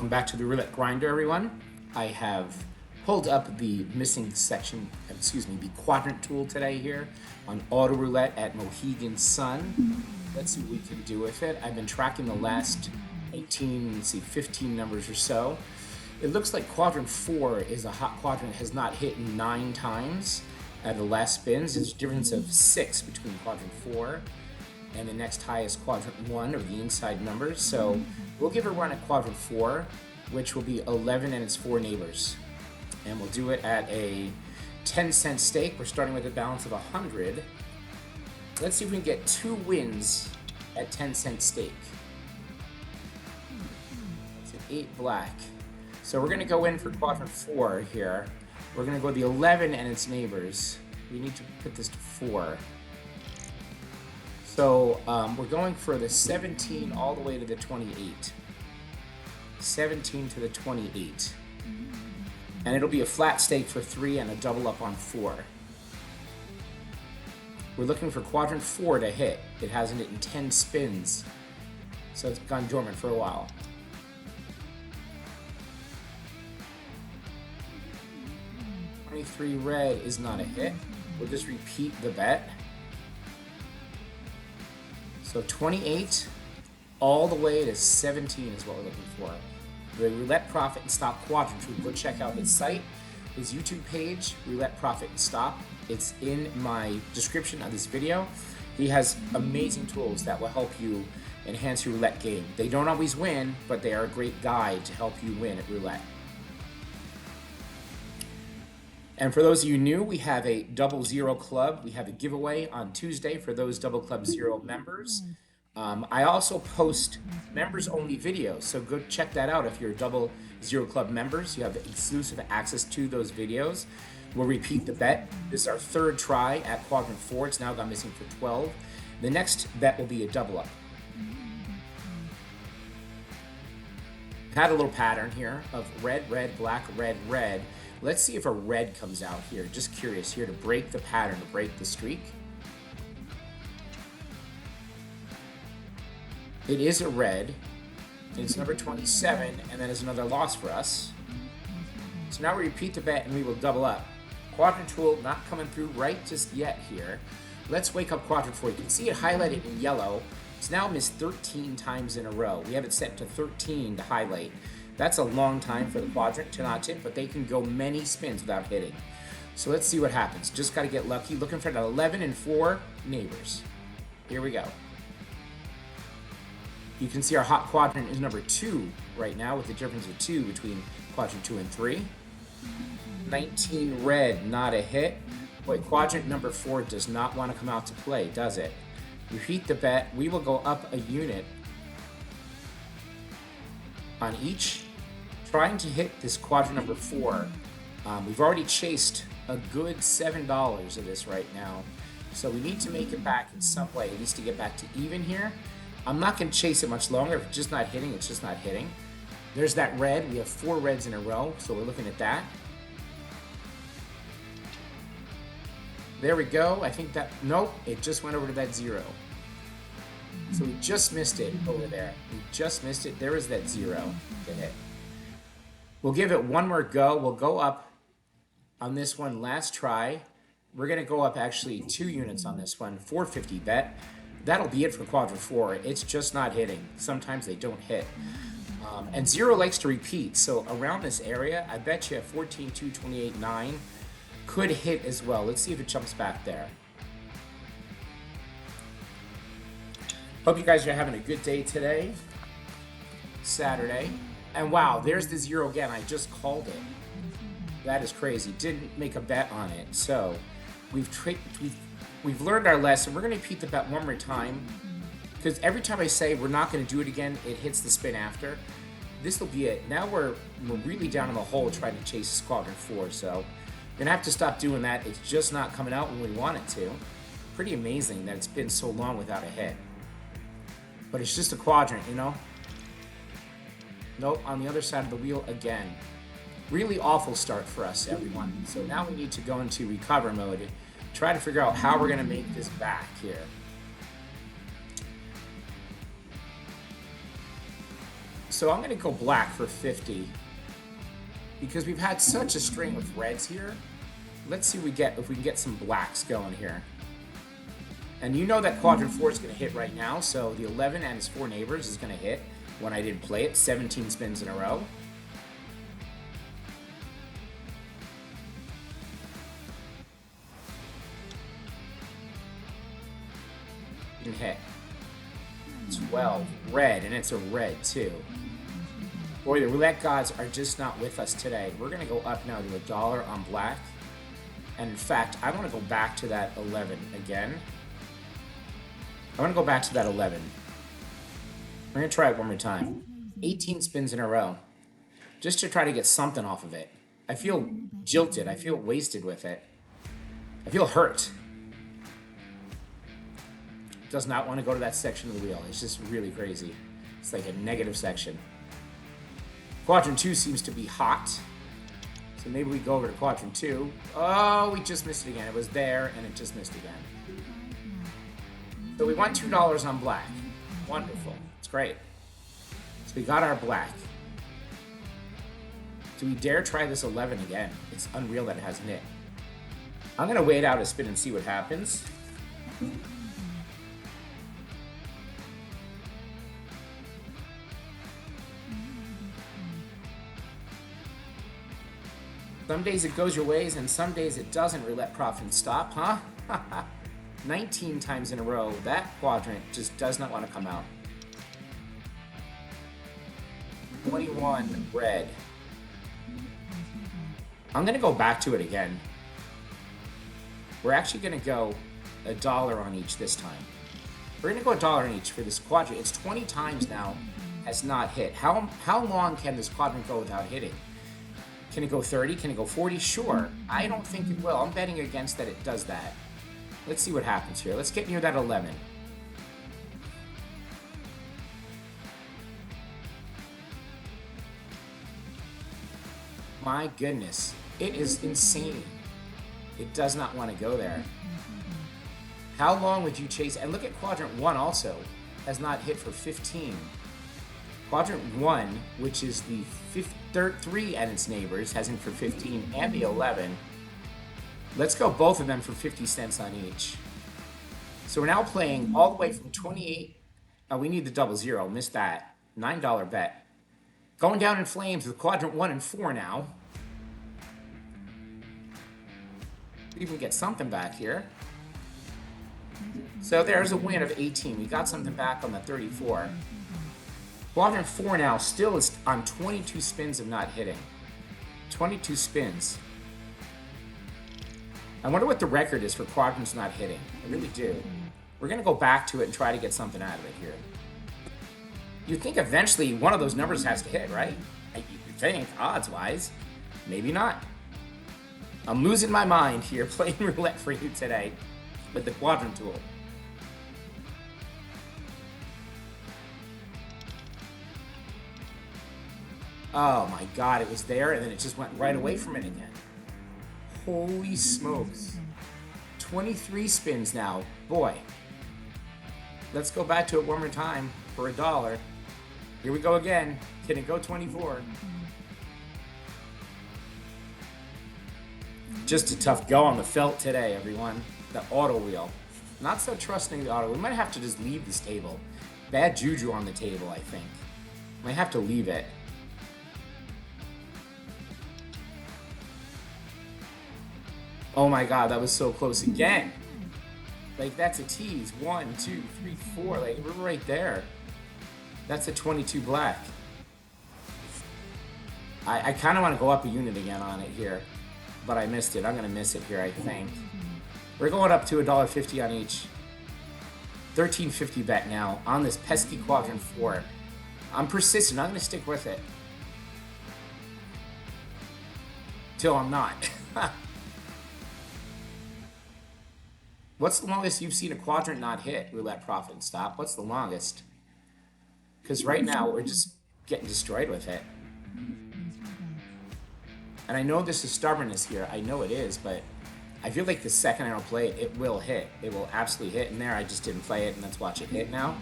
Welcome back to the Roulette Grinder, everyone. I have pulled up the missing section, the Quadrant tool today here on Auto Roulette at Mohegan Sun. Let's see what we can do with it. I've been tracking the last 15 numbers or so. It looks like Quadrant 4 is a hot quadrant, has not hit 9 times at the last spins. There's a difference of 6 between Quadrant 4 and the next highest Quadrant 1 of the inside numbers. So we'll give a run at Quadrant 4, which will be 11 and its 4 neighbors. And we'll do it at a 10-cent stake. We're starting with a balance of 100. Let's see if we can get 2 wins at 10-cent stake. It's an 8 black. So we're gonna go in for Quadrant 4 here. We're gonna go the 11 and its neighbors. We need to put this to 4. So we're going for the 17 all the way to the 28. 17 to the 28. And it'll be a flat stake for 3 and a double up on 4. We're looking for Quadrant 4 to hit. It hasn't hit in 10 spins, so it's gone dormant for a while. $23 red is not a hit. We'll just repeat the bet. So 28 all the way to 17 is what we're looking for. The Roulette Profit and Stop Quadrant. Go check out his site, his YouTube page, Roulette Profit and Stop. It's in my description of this video. He has amazing tools that will help you enhance your roulette game. They don't always win, but they are a great guide to help you win at roulette. And for those of you new, we have a Double Zero Club. We have a giveaway on Tuesday for those Double Club Zero members. I also post members-only videos, so go check that out if you're Double Zero Club members. You have exclusive access to those videos. We'll repeat the bet. This is our 3rd try at Quadrant 4. It's now gone missing for 12. The next bet will be a double up. Had a little pattern here of red, red, black, red, red. Let's see if a red comes out here. Just curious here to break the pattern, to break the streak. It is a red. It's number 27, and then is another loss for us. So now we repeat the bet and we will double up. Quadrant tool not coming through right just yet here. Let's wake up Quadrant 4. You can see it highlighted in yellow. It's now missed 13 times in a row. We have it set to 13 to highlight. That's a long time for the quadrant to not hit, but they can go many spins without hitting. So let's see what happens. Just got to get lucky. Looking for that 11 and 4 neighbors. Here we go. You can see our hot quadrant is number 2 right now, with the difference of 2 between Quadrant 2 and 3. 19 red, not a hit. Boy, quadrant number 4 does not want to come out to play, does it? Repeat the bet. We will go up a unit on each, trying to hit this quadrant number 4. We've already chased a good $7 of this right now, so we need to make it back in some way, at least to get back to even here. I'm not going to chase it much longer. If it's just not hitting, it's just not hitting. There's that red. We have 4 reds in a row, so we're looking at that. There we go. I think that, nope, it just went over to that 0. So we just missed it over there. We just missed it. There is that 0 to hit. We'll give it one more go. We'll go up on this one last try. We're going to go up actually 2 units on this one, 450 bet. That'll be it for Quadrant 4. It's just not hitting. Sometimes they don't hit. And 0 likes to repeat. So around this area, I bet you 14, 2, 28, 9 could hit as well. Let's see if it jumps back there. Hope you guys are having a good day today, Saturday. And wow, there's the 0 again. I just called it. That is crazy. Didn't make a bet on it. So we've learned our lesson. We're going to repeat the bet one more time, because every time I say we're not going to do it again, it hits the spin after. This will be it. Now we're really down in the hole trying to chase Quadrant 4. So we're going to have to stop doing that. It's just not coming out when we want it to. Pretty amazing that it's been so long without a hit. But it's just a quadrant, you know? Nope, on the other side of the wheel again. Really awful start for us, everyone. So now we need to go into recover mode and try to figure out how we're going to make this back here. So I'm gonna go black for 50 because we've had such a string of reds here. Let's see if we can get some blacks going here. And you know that quadrant 4 is gonna hit right now, so the 11 and his 4 neighbors is gonna hit when I didn't play it, 17 spins in a row. Didn't hit. 12, red, and it's a red too. Boy, the roulette gods are just not with us today. We're gonna go up now to $1 on black. And in fact, I wanna go back to that 11 again. I wanna go back to that 11. We're gonna try it one more time. 18 spins in a row. Just to try to get something off of it. I feel jilted, I feel wasted with it. I feel hurt. Does not want to go to that section of the wheel. It's just really crazy. It's like a negative section. Quadrant 2 seems to be hot. So maybe we go over to quadrant 2. Oh, we just missed it again. It was there and it just missed again. So we won $2 on black. Wonderful. It's great. So we got our black. Do we dare try this 11 again? It's unreal that it hasn't hit. I'm going to wait out a spin and see what happens. Some days it goes your ways, and some days it doesn't. Roulette profit and stop, huh? 19 times in a row. That quadrant just does not want to come out. 21 red. I'm going to go back to it again. We're actually going to go $1 on each this time. We're going to go $1 on each for this quadrant. It's 20 times now has not hit. How long can this quadrant go without hitting? Can it go 30? Can it go 40? Sure. I don't think it will. I'm betting against that it does that. Let's see what happens here. Let's get near that 11. My goodness. It is insane. It does not want to go there. How long would you chase? And look at quadrant 1 also. Has not hit for 15. Quadrant 1, which is the 3 and its neighbors, has in for 15, and the 11. Let's go both of them for 50 cents on each. So we're now playing all the way from 28. Oh, we need the double zero. Missed that. $9 bet. Going down in flames with quadrant 1 and 4 now. Even get something back here. So there's a win of 18. We got something back on the 34. Quadrant 4 now still is on 22 spins of not hitting. 22 spins. I wonder what the record is for quadrants not hitting. I really do. We're going to go back to it and try to get something out of it here. You'd think eventually one of those numbers has to hit, right? You think, odds-wise. Maybe not. I'm losing my mind here playing roulette for you today with the quadrant tool. Oh my God, it was there and then it just went right away from it again. Holy smokes. 23 spins now. Boy. Let's go back to it one more time for $1. Here we go again. Can it go 24? Just a tough go on the felt today, everyone. The auto wheel. Not so trusting the auto. We might have to just leave this table. Bad juju on the table, I think. Might have to leave it. Oh my God, that was so close again. Like, that's a tease. 1, 2, 3, 4. Like, we're right there. That's a 22 black. I kind of want to go up a unit again on it here, but I missed it. I'm going to miss it here, I think. We're going up to $1.50 on each. $13.50 bet now on this pesky quadrant 4. I'm persistent. I'm going to stick with it. Till I'm not. What's the longest you've seen a quadrant not hit? Roulette profit and stop. What's the longest? Because right now we're just getting destroyed with it. And I know this is stubbornness here. I know it is, but I feel like the second I don't play it, it will hit. It will absolutely hit in there. I just didn't play it, and let's watch it hit now.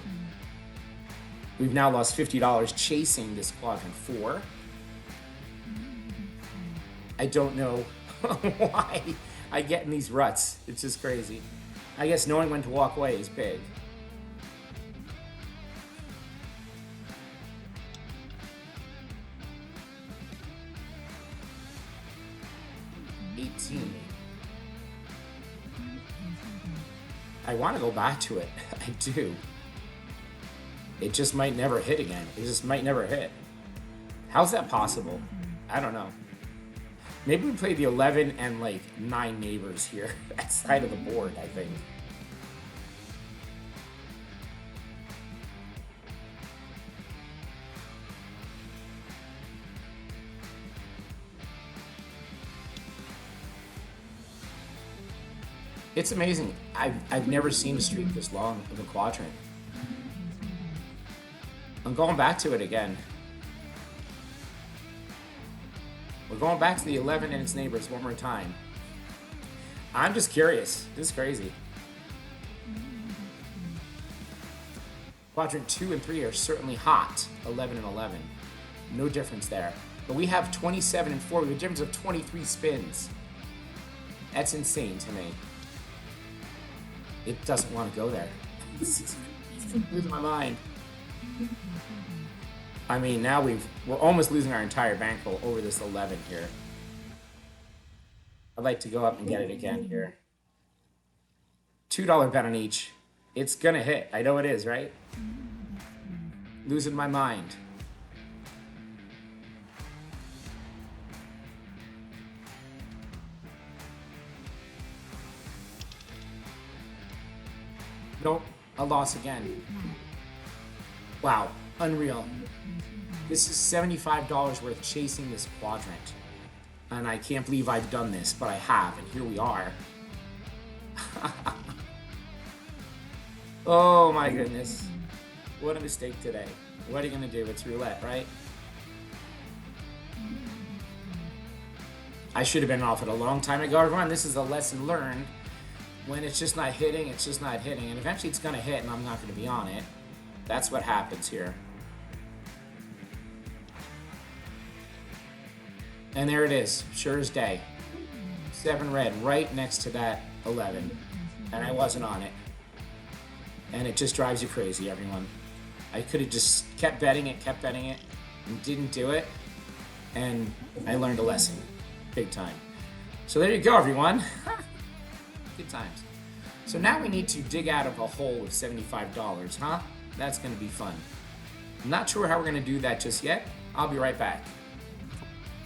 We've now lost $50 chasing this quadrant 4. I don't know why I get in these ruts. It's just crazy. I guess knowing when to walk away is big. I want to go back to it. I do. It just might never hit again. It just might never hit. How's that possible? I don't know. Maybe we play the 11 and like 9 neighbors here. That side of the board, I think. It's amazing. I've never seen a streak this long of a quadrant. I'm going back to it again. We're going back to the 11 and its neighbors one more time. I'm just curious. This is crazy. Quadrant 2 and 3 are certainly hot. 11 and 11. No difference there. But we have 27 and 4. We have a difference of 23 spins. That's insane to me. It doesn't want to go there. It's losing my mind. I mean, now we're almost losing our entire bankroll over this 11 here. I'd like to go up and get it again here. $2 bet on each. It's gonna hit. I know it is, right? Losing my mind. Nope, a loss again. Wow, unreal. This is $75 worth chasing this quadrant. And I can't believe I've done this, but I have, and here we are. Oh my goodness. What a mistake today. What are you gonna do? It's roulette, right? I should have been off it a long time ago. Everyone, this is a lesson learned. When it's just not hitting, it's just not hitting. And eventually it's gonna hit and I'm not gonna be on it. That's what happens here. And there it is, sure as day. 7 red right next to that 11. And I wasn't on it. And it just drives you crazy, everyone. I could have just kept betting it, and didn't do it. And I learned a lesson, big time. So there you go, everyone. Good times. So now we need to dig out of a hole of $75, huh? That's gonna be fun. I'm not sure how we're gonna do that just yet. I'll be right back.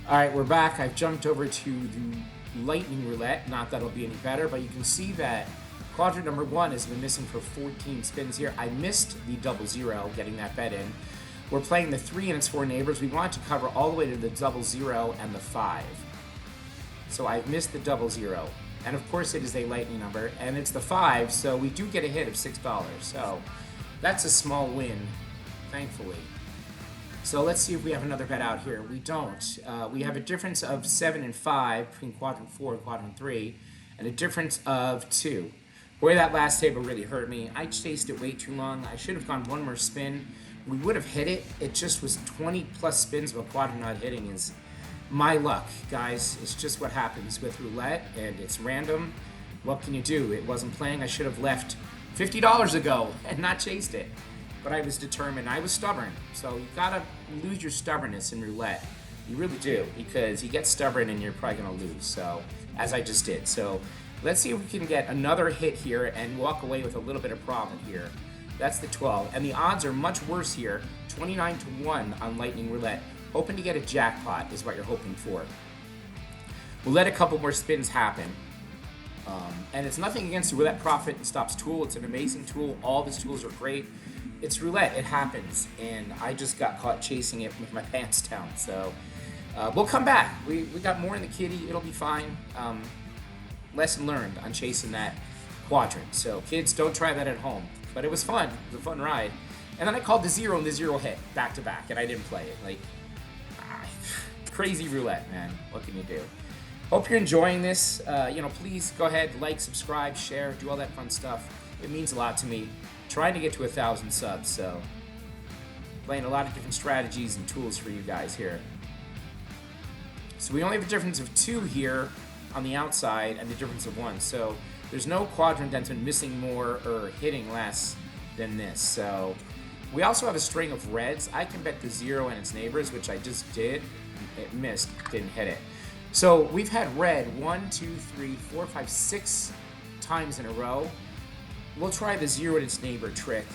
All right, we're back. I've jumped over to the lightning roulette. Not that it'll be any better, but you can see that quadrant number 1 has been missing for 14 spins here. I missed the 00, getting that bet in. We're playing the 3 and its 4 neighbors. We want to cover all the way to the 00 and the 5. So I've missed the 00. And of course it is a lightning number, and it's the 5, so we do get a hit of $6. So that's a small win, thankfully. So let's see if we have another bet out here. We don't. We have a difference of 7 and 5 between quadrant 4 and quadrant 3, and a difference of 2. Boy, that last table really hurt me. I chased it way too long. I should have gone one more spin. We would have hit it. It just was 20 plus spins of a quadrant not hitting is my luck, guys. It's just what happens with roulette, and it's random. What can you do? It wasn't playing. I should have left $50 ago and not chased it. But I was determined. I was stubborn. So you gotta lose your stubbornness in roulette. You really do, because you get stubborn and you're probably gonna lose. So, as I just did. So, let's see if we can get another hit here and walk away with a little bit of profit here. That's the 12. And the odds are much worse here. 29 to 1 on lightning roulette. Hoping to get a jackpot is what you're hoping for. We'll let a couple more spins happen. And it's nothing against the Roulette Profit and Stops tool. It's an amazing tool. All these tools are great. It's roulette. It happens. And I just got caught chasing it with my pants down. So we'll come back. We got more in the kitty. It'll be fine. Lesson learned on chasing that quadrant. So kids, don't try that at home. But it was fun. It was a fun ride. And then I called the 0 and the 0 hit back to back. And I didn't play it. Like, crazy roulette, man. What can you do? Hope you're enjoying this. Please go ahead, like, subscribe, share, do all that fun stuff. It means a lot to me. Trying to get to 1,000 subs, so Playing a lot of different strategies and tools for you guys here. So we only have a difference of 2 here on the outside and the difference of 1. So there's no quadrant that's been missing more or hitting less than this. So we also have a string of reds. I can bet the 0 and its neighbors, which I just did. It missed, didn't hit it. So we've had red 1, 2, 3, 4, 5, 6 times in a row. We'll try the 0 and its neighbor trick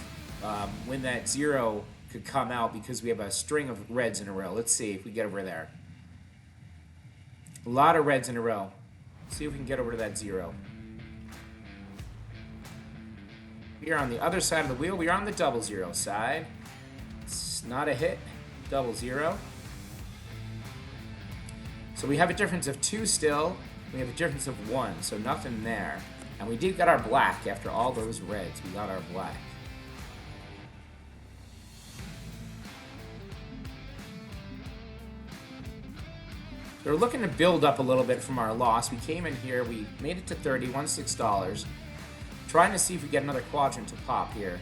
when that 0 could come out because we have a string of reds in a row. Let's see if we get over there. A lot of reds in a row. See if we can get over to that 0. Here on the other side of the wheel, we are on the double 0 side. It's not a hit, double 0. So we have a difference of 2 still. We have a difference of 1, so nothing there. And we did get our black after all those reds. We got our black. So we're looking to build up a little bit from our loss. We came in here, we made it to 30, won $6. Trying to see if we get another quadrant to pop here.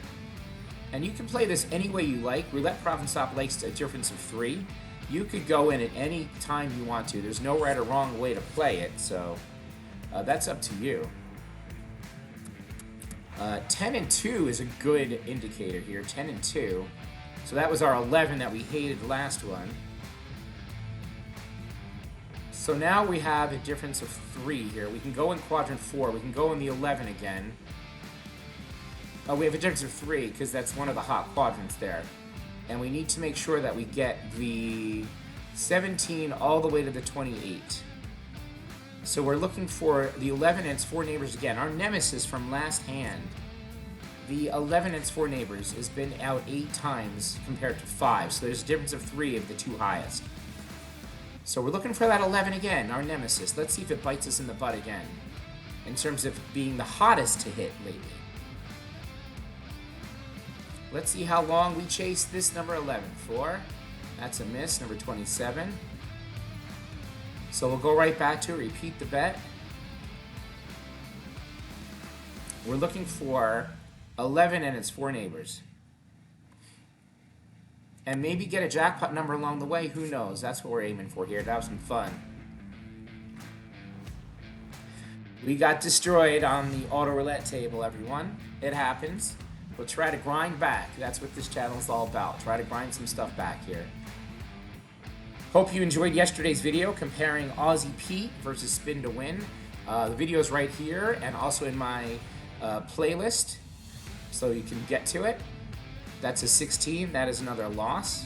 And you can play this any way you like. Roulette Provençal likes a difference of 3. You could go in at any time you want to. There's no right or wrong way to play it, so that's up to you. 10 and 2 is a good indicator here, 10 and 2. So that was our 11 that we hated last one. So now we have a difference of 3 here. We can go in quadrant 4. We can go in the 11 again. We have a difference of 3 because that's one of the hot quadrants there. And we need to make sure that we get the 17 all the way to the 28. So we're looking for the 11 and its 4 neighbors again. Our nemesis from last hand, the 11 and its 4 neighbors, has been out 8 times compared to 5. So there's a difference of 3 of the 2 highest. So we're looking for that 11 again, our nemesis. Let's see if it bites us in the butt again, in terms of being the hottest to hit lately. Let's see how long we chase this number 11 for. That's a miss, number 27. So we'll go right back to it, repeat the bet. We're looking for 11 and its 4 neighbors. And maybe get a jackpot number along the way, who knows? That's what we're aiming for here, to have some fun. We got destroyed on the auto roulette table, everyone. It happens. We'll try to grind back. That's what this channel is all about. Try to grind some stuff back here. Hope you enjoyed yesterday's video comparing Aussie Pete versus Spin to Win. The video's right here and also in my playlist, so you can get to it. That's a 16. That is another loss.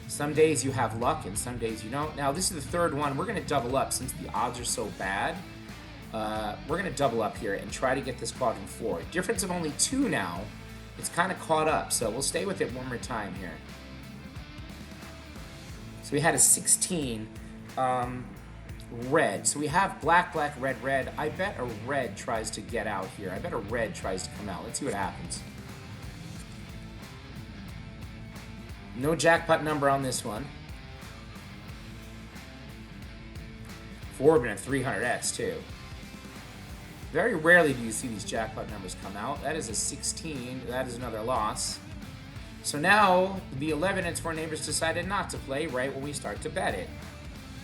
Some days you have luck and some days you don't. Now this is the third one. We're going to double up since the odds are so bad. We're going to double up here and try to get this quadrant 4. Difference of only 2 now. It's kind of caught up, so we'll stay with it one more time here. So we had a 16 red. So we have black, black, red, red. I bet a red tries to get out here. I bet a red tries to come out. Let's see what happens. No jackpot number on this one. 4 been at 300x too. Very rarely do you see these jackpot numbers come out. That is a 16. That is another loss. So now the 11 and its 4 neighbors decided not to play right when we start to bet it.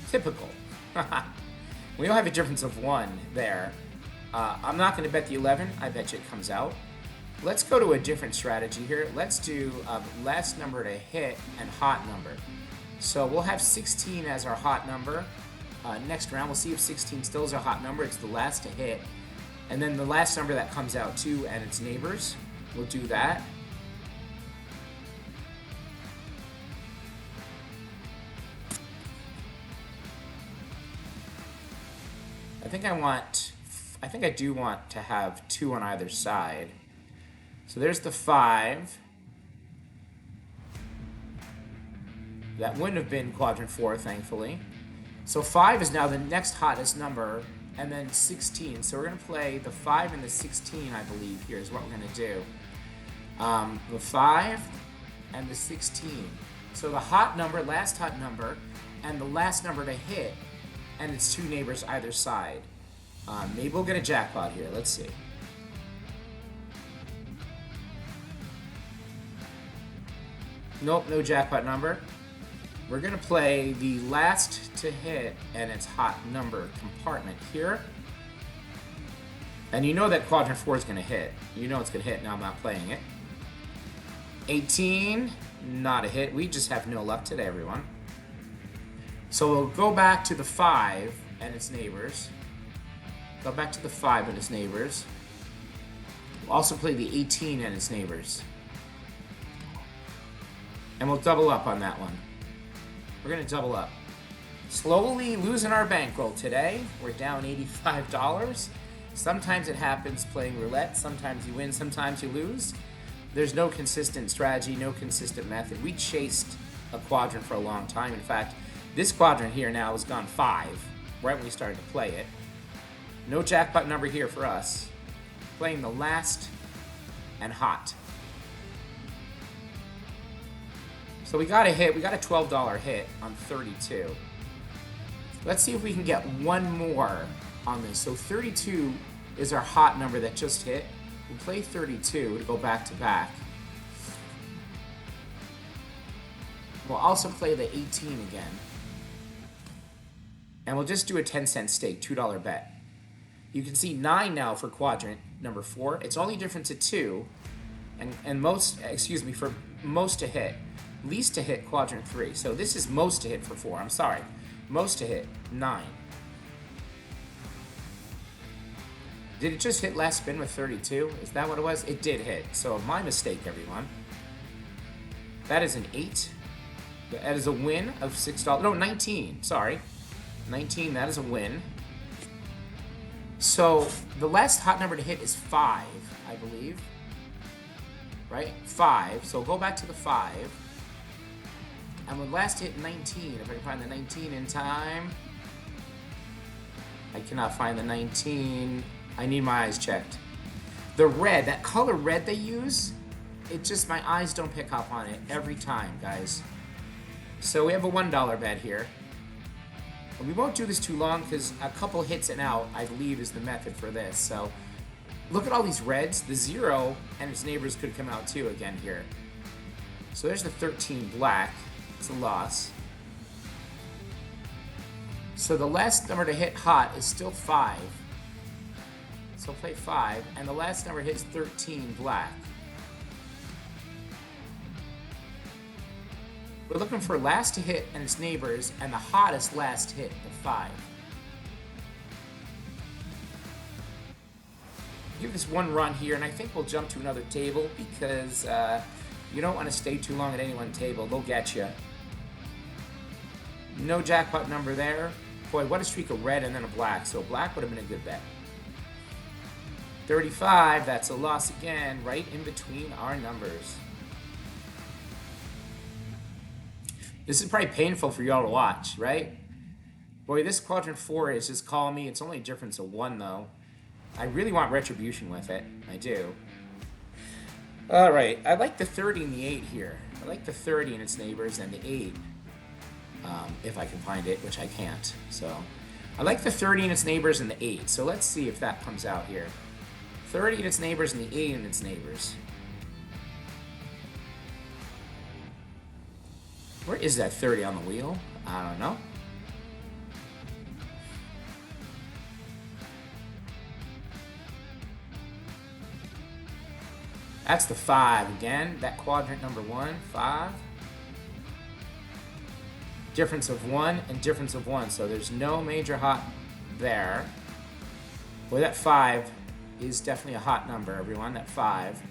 Typical. We don't have a difference of 1 there. I'm not going to bet the 11. I bet you it comes out. Let's go to a different strategy here. Let's do last number to hit and hot number. So we'll have 16 as our hot number. Next round, we'll see if 16 still is our hot number. It's the last to hit. And then the last number that comes out too and its neighbors. We'll do that. I think I do want to have 2 on either side. So there's the 5. That wouldn't have been quadrant 4, thankfully. So 5 is now the next hottest number, and then 16. So we're going to play the 5 and the 16, I believe, here is what we're going to do. The 5 and the 16. So the hot number, last hot number, and the last number to hit, and its 2 neighbors either side. Maybe we'll get a jackpot here. Let's see. Nope, no jackpot number. We're gonna play the last to hit and its hot number compartment here. And you know that quadrant 4 is gonna hit. You know it's gonna hit, now I'm not playing it. 18, not a hit. We just have no luck today, everyone. So we'll go back to the 5 and its neighbors. Go back to the 5 and its neighbors. We'll also play the 18 and its neighbors. And we'll double up on that one. We're gonna double up. Slowly losing our bankroll today. We're down $85. Sometimes it happens playing roulette. Sometimes you win, sometimes you lose. There's no consistent strategy, no consistent method. We chased a quadrant for a long time. In fact, this quadrant here now has gone 5, right when we started to play it. No jackpot number here for us. Playing the last and hot. So we got a hit, we got a $12 hit on 32. Let's see if we can get one more on this. So 32 is our hot number that just hit. We'll play 32 to go back to back. We'll also play the 18 again. And we'll just do a 10-cent stake, $2 bet. You can see 9 now for quadrant number 4. It's only different to 2. And for most to hit. Least to hit quadrant 3. So this is most to hit for 4. I'm sorry. Most to hit 9. Did it just hit last spin with 32? Is that what it was? It did hit. So my mistake, everyone. That is an 8. That is a win of $6. No, 19. Sorry. 19. That is a win. So the last hot number to hit is 5, I believe. Right? 5. So go back to the 5. And when last hit 19, if I can find the 19 in time. I cannot find the 19. I need my eyes checked. The red, that color red they use, it just, my eyes don't pick up on it every time, guys. So we have a $1 bet here. And we won't do this too long because a couple hits and out, I believe, is the method for this. So look at all these reds. The 0 and its neighbors could come out too again here. So there's the 13 black. It's a loss. So the last number to hit hot is still 5. So play 5, and the last number hits 13 black. We're looking for last to hit and its neighbors, and the hottest last hit, the 5. Give this one run here, and I think we'll jump to another table because you don't want to stay too long at any one table. They'll get you. No jackpot number there. Boy, what a streak of red and then a black. So black would have been a good bet. 35, that's a loss again, right in between our numbers. This is probably painful for y'all to watch, right? Boy, this quadrant 4 is just calling me. It's only a difference of 1, though. I really want retribution with it. I do. All right, I like the 30 and the 8 here. I like the 30 and its neighbors and the 8. If I can find it, which I can't. So I like the 30 and its neighbors and the 8. So let's see if that comes out here. 30 and its neighbors and the 8 and its neighbors. Where is that 30 on the wheel? I don't know. That's the 5 again. That quadrant number 1, 5. Difference of 1 and difference of 1. So there's no major hot there. Boy, that 5 is definitely a hot number, everyone. That 5.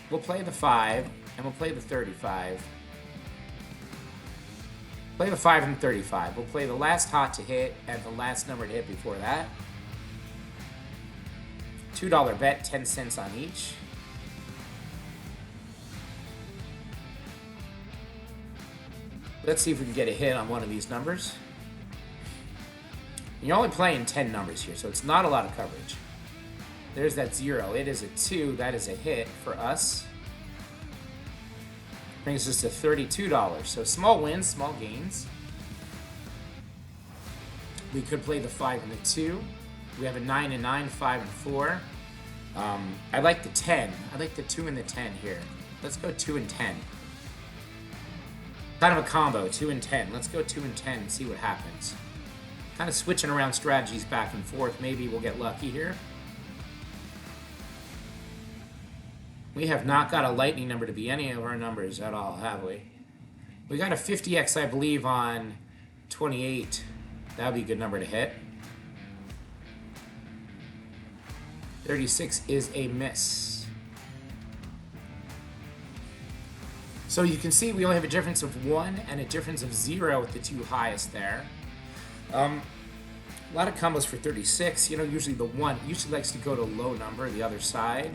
We'll play the 5 and we'll play the 35. Play the 5 and 35. We'll play the last hot to hit and the last number to hit before that. $2 bet, 10 cents on each. Let's see if we can get a hit on one of these numbers. You're only playing 10 numbers here, so it's not a lot of coverage. There's that 0. It is a 2. That is a hit for us. Brings us to $32. So small wins, small gains. We could play the 5 and the 2. We have a 9 and 9, 5 and 4. I like the 10. I like the 2 and the 10 here. Let's go 2 and 10. Kind of a combo, 2 and 10. Let's go 2 and 10 and see what happens. Kind of switching around strategies back and forth. Maybe we'll get lucky here. We have not got a lightning number to be any of our numbers at all, have we? We got a 50x, I believe, on 28. That would be a good number to hit. 36 is a miss. So you can see we only have a difference of 1 and a difference of 0 with the two highest there. A lot of combos for 36. You know, usually the 1 usually likes to go to low number, the other side.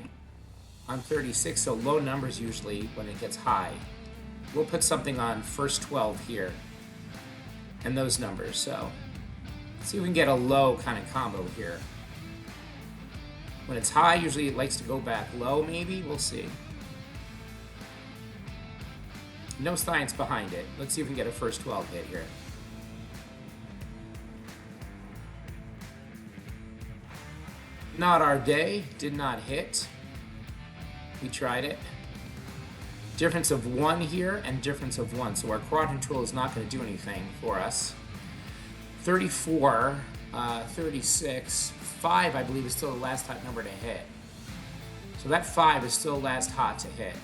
On 36, so low numbers usually when it gets high. We'll put something on first 12 here. And those numbers, so. Let's see if we can get a low kind of combo here. When it's high, usually it likes to go back low, maybe. We'll see. No science behind it. Let's see if we can get a first 12 hit here. Not our day. Did not hit. We tried it. Difference of 1 here and difference of 1. So our quadrant tool is not going to do anything for us. 34, 36, 5 I believe is still the last hot number to hit. So that 5 is still last hot to hit.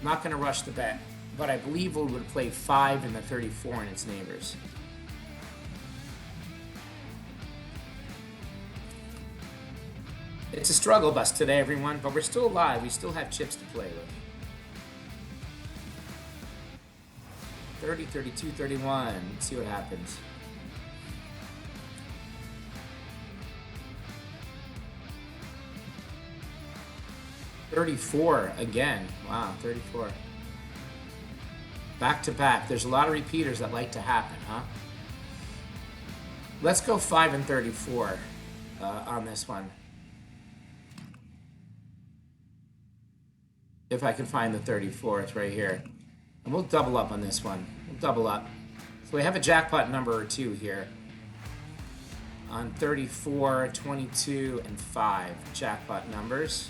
Not going to rush the bet, but I believe we would play 5 and the 34 and its neighbors. It's a struggle bus today, everyone, but we're still alive. We still have chips to play with. 30, 32, 31. Let's see what happens. $34 again. Wow, 34. Back to back. There's a lot of repeaters that like to happen, huh? Let's go 5 and 34 on this one. If I can find the 34, it's right here. And we'll double up on this one. We'll double up. So we have a jackpot number or two here. On 34, 22, and 5 jackpot numbers.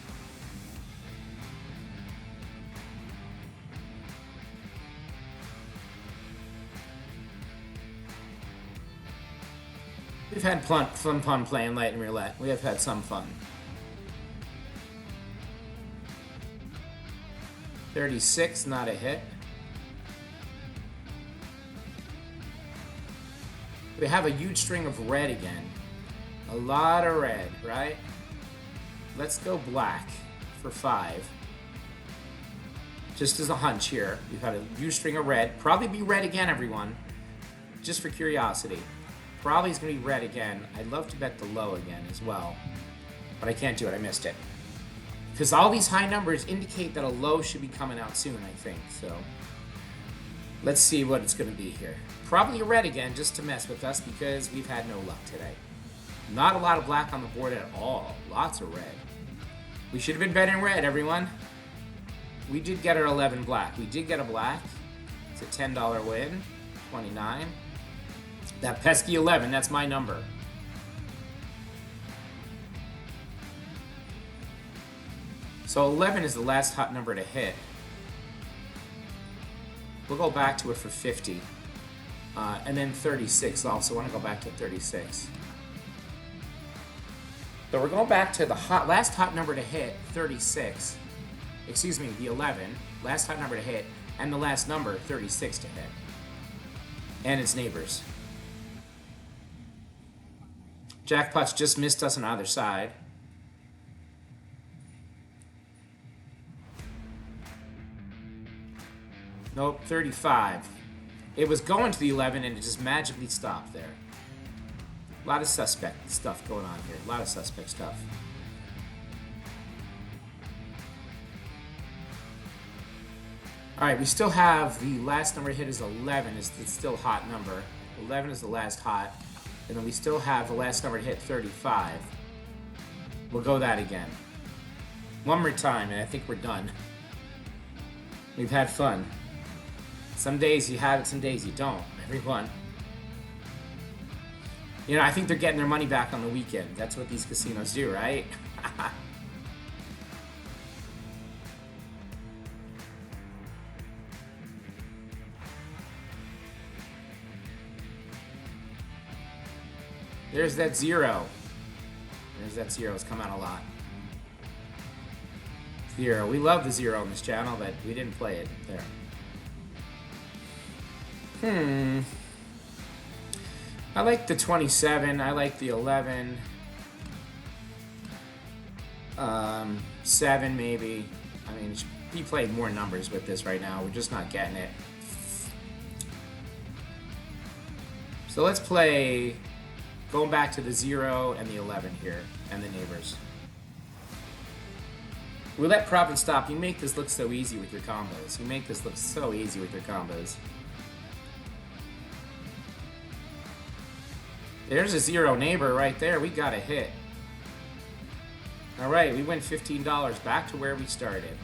We've had fun playing Lightning Roulette. We have had some fun. 36, not a hit. We have a huge string of red again. A lot of red, right? Let's go black for 5. Just as a hunch here. We've had a huge string of red. Probably be red again, everyone. Just for curiosity. Probably is going to be red again. I'd love to bet the low again as well. But I can't do it. I missed it. Because all these high numbers indicate that a low should be coming out soon, I think. So let's see what it's going to be here. Probably a red again, just to mess with us, because we've had no luck today. Not a lot of black on the board at all. Lots of red. We should have been betting red, everyone. We did get our 11 black. We did get a black. It's a $10 win. 29. That pesky 11, that's my number. So 11 is the last hot number to hit. We'll go back to it for 50. And then 36 also. I want to go back to 36. So we're going back to the last hot number to hit, 36. Excuse me, the 11. Last hot number to hit. And the last number, 36 to hit. And its neighbors. Jackpots just missed us on either side. Nope, 35. It was going to the 11 and it just magically stopped there. A lot of suspect stuff going on here. A lot of suspect stuff. Alright, we still have the last number hit is 11. It's still hot number. 11 is the last hot. And then we still have the last number to hit, 35. We'll go that again. One more time and I think we're done. We've had fun. Some days you have it, some days you don't. Everyone. You know, I think they're getting their money back on the weekend. That's what these casinos do, right? There's that 0. There's that 0. It's come out a lot. 0. We love the 0 on this channel, but we didn't play it there. I like the 27. I like the 11. 7 maybe. I mean, he played more numbers with this right now. We're just not getting it. So let's play, going back to the 0 and the 11 here, and the neighbors. Roulette prop and stop. You make this look so easy with your combos. You make this look so easy with your combos. There's a 0 neighbor right there. We got a hit. All right, we win $15 back to where we started.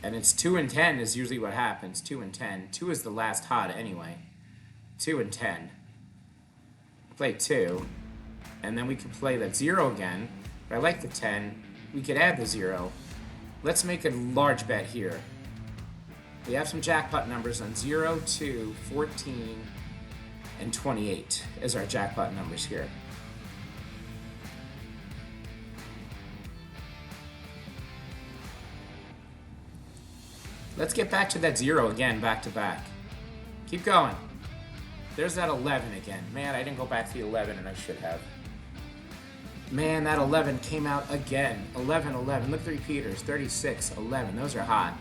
And it's 2 and 10 is usually what happens. 2 and 10. 2 is the last hot anyway. 2 and 10. Play 2. And then we could play that 0 again. But I like the 10. We could add the 0. Let's make a large bet here. We have some jackpot numbers on 0, 2, 14, and 28 as our jackpot numbers here. Let's get back to that 0 again, back to back. Keep going. There's that 11 again. Man, I didn't go back to the 11 and I should have. Man, that 11 came out again. 11, 11. Look at the repeaters. 36, 11. Those are hot.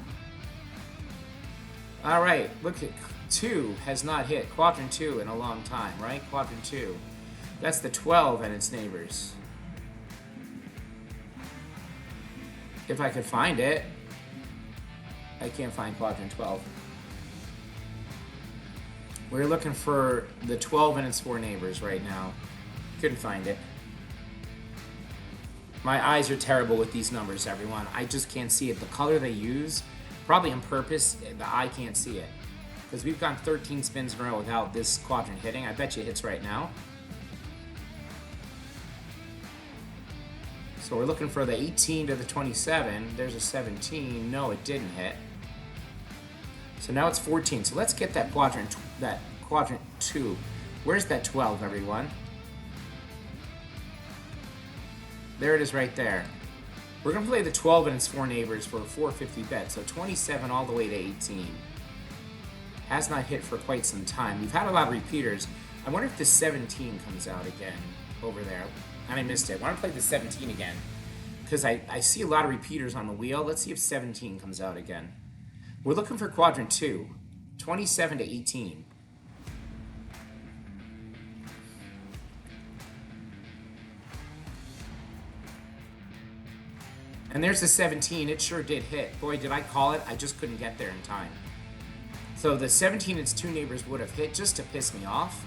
All right, look at 2 has not hit. Quadrant 2 in a long time, right? Quadrant 2. That's the 12 and its neighbors. If I could find it. I can't find quadrant 12. We're looking for the 12 and its 4 neighbors right now. Couldn't find it. My eyes are terrible with these numbers, everyone. I just can't see it. The color they use, probably on purpose, the eye can't see it. Because we've gone 13 spins in a row without this quadrant hitting. I bet you it hits right now. So we're looking for the 18 to the 27. There's a 17. No, it didn't hit. So now it's 14. So let's get that quadrant 2. Where's that 12, everyone? There it is right there. We're going to play the 12 and its 4 neighbors for a 450 bet. So 27 all the way to 18. Has not hit for quite some time. We've had a lot of repeaters. I wonder if the 17 comes out again over there. And I missed it. I want to play the 17 again. Because I see a lot of repeaters on the wheel. Let's see if 17 comes out again. We're looking for quadrant 2. 27 to 18. And there's the 17. It sure did hit. Boy, did I call it. I just couldn't get there in time. So the 17 and its 2 neighbors would have hit just to piss me off.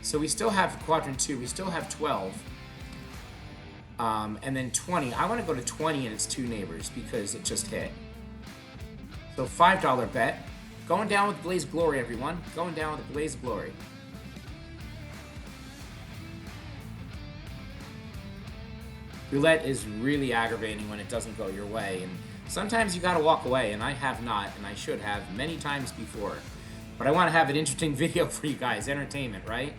So we still have quadrant 2. We still have 12. And then 20. I want to go to 20 and its 2 neighbors because it just hit. So $5 bet. Going down with Blaze of Glory, everyone. Going down with the Blaze of Glory. Roulette is really aggravating when it doesn't go your way. And sometimes you got to walk away, and I have not, and I should have many times before. But I want to have an interesting video for you guys. Entertainment, right?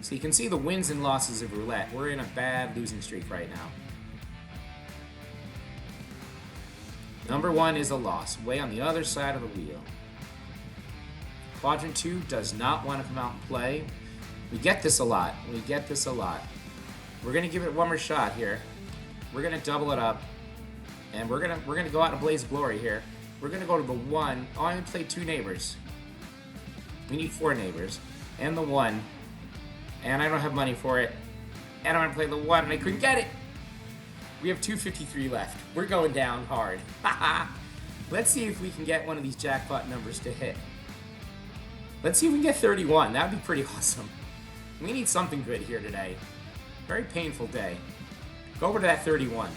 So you can see the wins and losses of roulette. We're in a bad losing streak right now. Number 1 is a loss, way on the other side of the wheel. Quadrant 2 does not want to come out and play. We get this a lot. We get this a lot. We're going to give it one more shot here. We're going to double it up. And we're gonna go out in a blaze of glory here. We're going to go to the 1. Oh, I'm going to play 2 neighbors. We need 4 neighbors. And the 1. And I don't have money for it. And I'm going to play the 1, and I couldn't get it. We have 253 left. We're going down hard. Let's see if we can get one of these jackpot numbers to hit. Let's see if we can get 31. That would be pretty awesome. We need something good here today. Very painful day. Go over to that 31.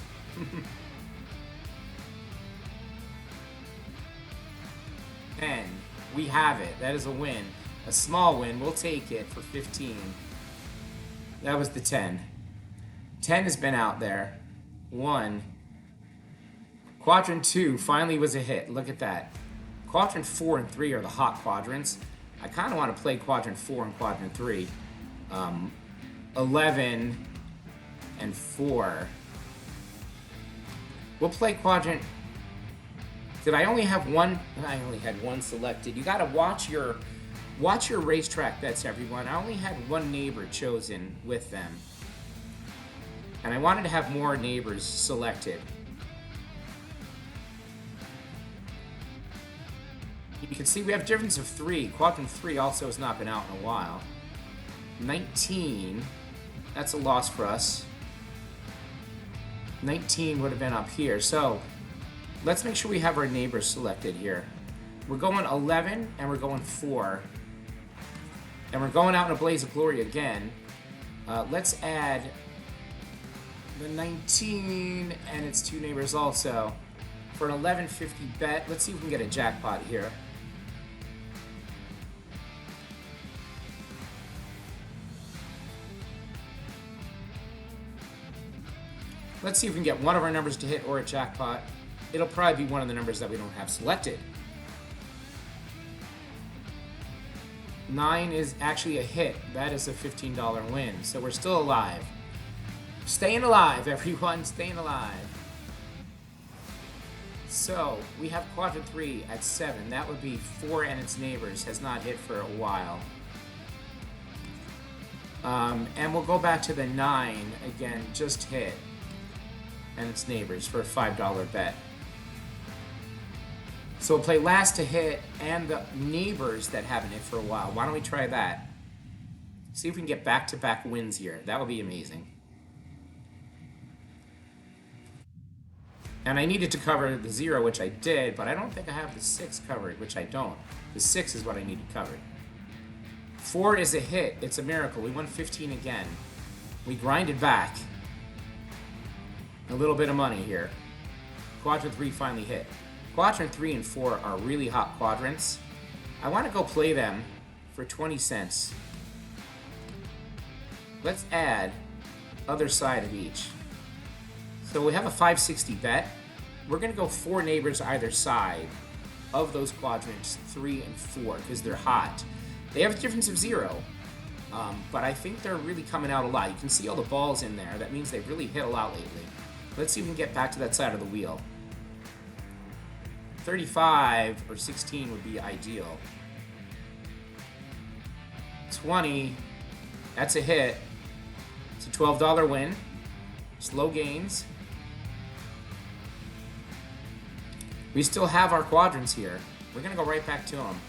And we have it. That is a win. A small win. We'll take it for 15. That was the 10. 10 has been out there. 1. Quadrant 2 finally was a hit. Look at that. Quadrant 4 and 3 are the hot quadrants. I kind of want to play Quadrant 4 and Quadrant 3. 11 and 4. We'll play Quadrant. Did I only have one? I only had one selected. You got to watch your racetrack bets, everyone. I only had one neighbor chosen with them. And I wanted to have more neighbors selected. You can see we have a difference of 3. Quadrant 3 also has not been out in a while. 19, that's a loss for us. 19 would have been up here. So let's make sure we have our neighbors selected here. We're going 11 and we're going 4. And we're going out in a blaze of glory again. Let's add the 19 and its 2 neighbors also. For an 11.50 bet, let's see if we can get a jackpot here. Let's see if we can get one of our numbers to hit or a jackpot. It'll probably be one of the numbers that we don't have selected. 9 is actually a hit. That is a $15 win. So we're still alive. Staying alive, everyone. Staying alive. So we have Quadrant 3 at 7. That would be 4 and its neighbors. Has not hit for a while. And we'll go back to the 9 again. Just hit. And its neighbors for a $5 bet. So we'll play last to hit and the neighbors that haven't hit for a while. Why don't we try that? See if we can get back-to-back wins here. That would be amazing. And I needed to cover the 0, which I did, but I don't think I have the 6 covered, which I don't. The 6 is what I needed covered. 4 is a hit. It's a miracle. We won 15 again. We grinded back. A little bit of money here. Quadrant 3 finally hit. Quadrant 3 and 4 are really hot quadrants. I want to go play them for 20 cents. Let's add other side of each. So we have a 560 bet. We're going to go 4 neighbors either side of those quadrants 3 and 4 because they're hot. They have a difference of 0, but I think they're really coming out a lot. You can see all the balls in there. That means they've really hit a lot lately. Let's see if we can get back to that side of the wheel. 35 or 16 would be ideal. 20, that's a hit. It's a $12 win. Slow gains. We still have our quadrants here. We're going to go right back to them.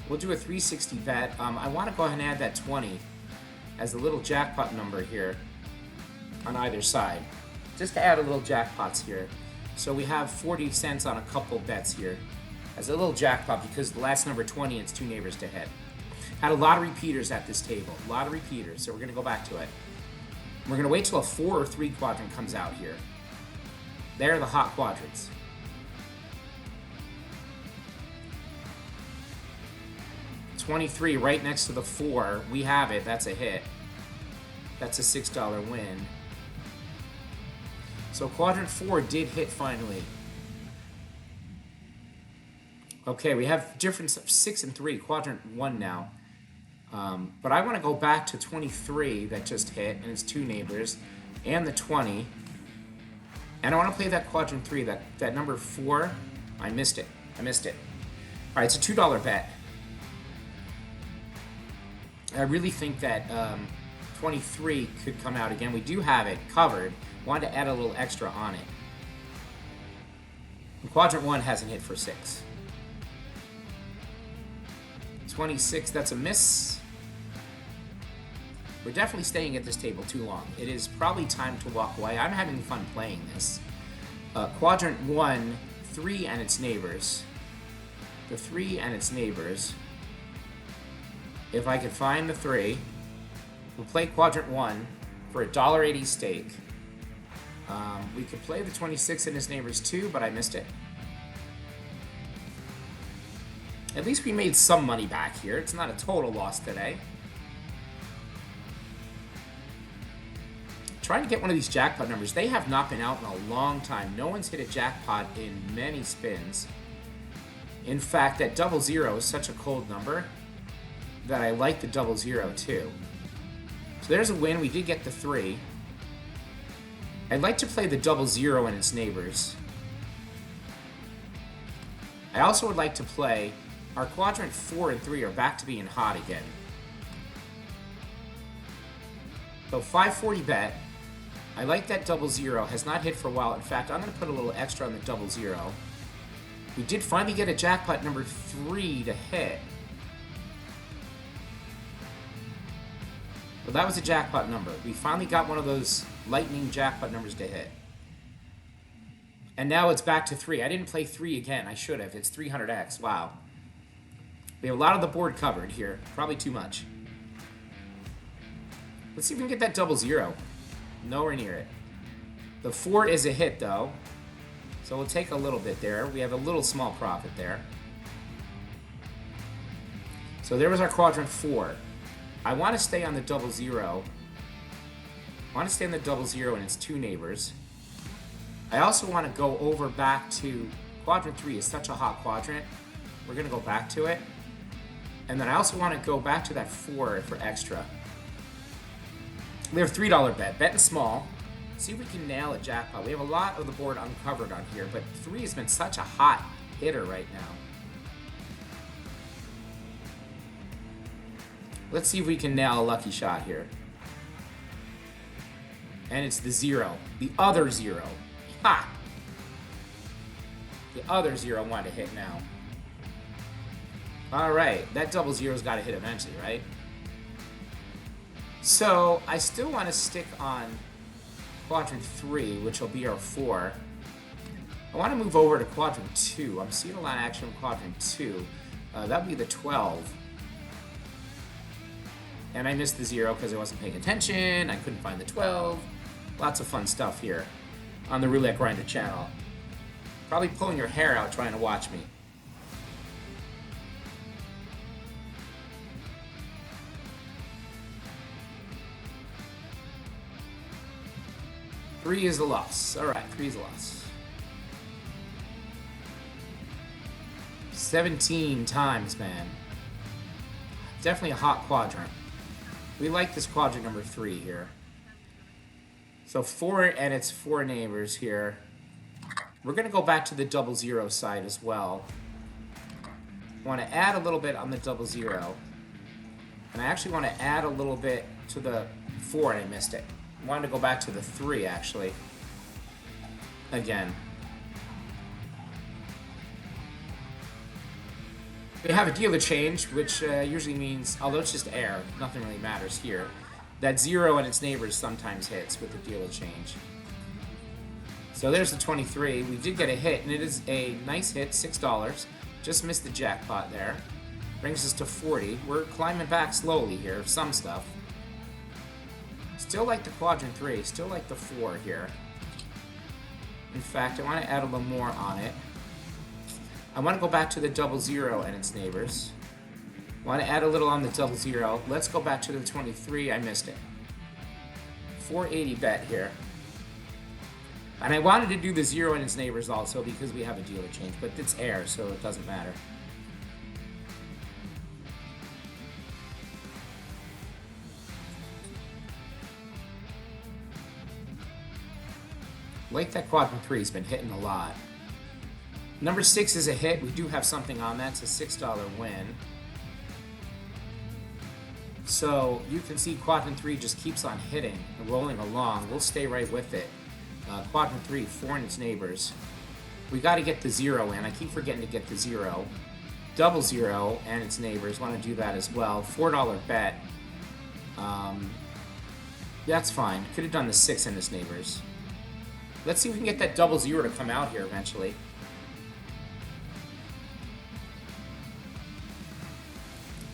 We'll do a 360 bet. I want to go ahead and add that 20 as a little jackpot number here on either side. Just to add a little jackpots here. So we have 40 cents on a couple bets here as a little jackpot because the last number 20 and its 2 neighbors to hit. Had a lot of repeaters at this table. A lot of repeaters. So we're going to go back to it. We're going to wait till a 4 or 3 quadrant comes out here. They're the hot quadrants. $23 right next to the 4. We have it. That's a hit. That's a $6 win. So quadrant 4 did hit finally. Okay, we have difference of 6 and 3. Quadrant 1 now. But I want to go back to 23 that just hit and its 2 neighbors and the 20. And I want to play that quadrant 3, that number 4. I missed it. All right, it's a $2 bet. I really think that 23 could come out again. We do have it covered. Wanted to add a little extra on it. And quadrant 1 hasn't hit for 6. 26, that's a miss. We're definitely staying at this table too long. It is probably time to walk away. I'm having fun playing this. Quadrant 1, 3 and its neighbors. The 3 and its neighbors. If I could find the 3, we'll play quadrant 1 for a $1.80 stake. We could play the 26 and its neighbors too, but I missed it. At least we made some money back here. It's not a total loss today. Trying to get one of these jackpot numbers. They have not been out in a long time. No one's hit a jackpot in many spins. In fact, that double zero is such a cold number that I like the double zero too. So there's a win. We did get the 3. I'd like to play the double zero and its neighbors. I also would like to play our quadrant 4 and 3 are back to being hot again. So 540 bet. I like that double zero. Has not hit for a while. In fact, I'm going to put a little extra on the double zero. We did finally get a jackpot number 3 to hit. Well, that was a jackpot number. We finally got one of those lightning jackpot numbers to hit. And now it's back to 3. I didn't play 3 again. I should have. It's 300x. Wow. We have a lot of the board covered here. Probably too much. Let's see if we can get that double zero. Nowhere near it. The 4 is a hit, though. So we'll take a little bit there. We have a little small profit there. So there was our quadrant 4. I want to stay on the double zero. I want to stay on the double zero and its 2 neighbors. I also want to go over back to quadrant 3. Is such a hot quadrant. We're going to go back to it. And then I also want to go back to that 4 for extra. We have $3 bet. Betting small. See if we can nail a jackpot. We have a lot of the board uncovered on here, but 3 has been such a hot hitter right now. Let's see if we can nail a lucky shot here. And it's the 0. The other 0. Ha! The other 0 wanted to hit now. Alright, that double zero's got to hit eventually, right? So, I still want to stick on quadrant 3, which will be our 4. I want to move over to quadrant 2. I'm seeing a lot of action in quadrant 2. That would be the 12. And I missed the 0 because I wasn't paying attention. I couldn't find the 12. Lots of fun stuff here on the Roulette Grinder channel. Probably pulling your hair out trying to watch me. Three is a loss. All right, 3 is a loss. 17 times, man. Definitely a hot quadrant. We like this quadrant number 3 here. So 4 and its 4 neighbors here. We're going to go back to the double zero side as well. Want to add a little bit on the double zero. And I actually want to add a little bit to the 4 and I missed it. I wanted to go back to the 3 actually. Again. We have a dealer change, which usually means, although it's just air, nothing really matters here. That 0 and its neighbors sometimes hits with the dealer change. So there's the 23. We did get a hit, and it is a nice hit, $6. Just missed the jackpot there. Brings us to 40. We're climbing back slowly here, some stuff. Still like the quadrant 3, still like the 4 here. In fact, I want to add a little more on it. I want to go back to the double zero and its neighbors. I want to add a little on the double zero. Let's go back to the 23. I missed it. 480 bet here. And I wanted to do the 0 and its neighbors also because we have a dealer change, but it's air, so it doesn't matter. Like that quadrant 3 has been hitting a lot. Number 6 is a hit. We do have something on that. It's a $6 win. So you can see quadrant 3 just keeps on hitting and rolling along. We'll stay right with it. Quadrant 3, 4 and its neighbors. We got to get the 0 in. I keep forgetting to get the 0. Double 0 and its neighbors. Want to do that as well. $4 bet. That's fine. Could have done the 6 and its neighbors. Let's see if we can get that double 0 to come out here eventually.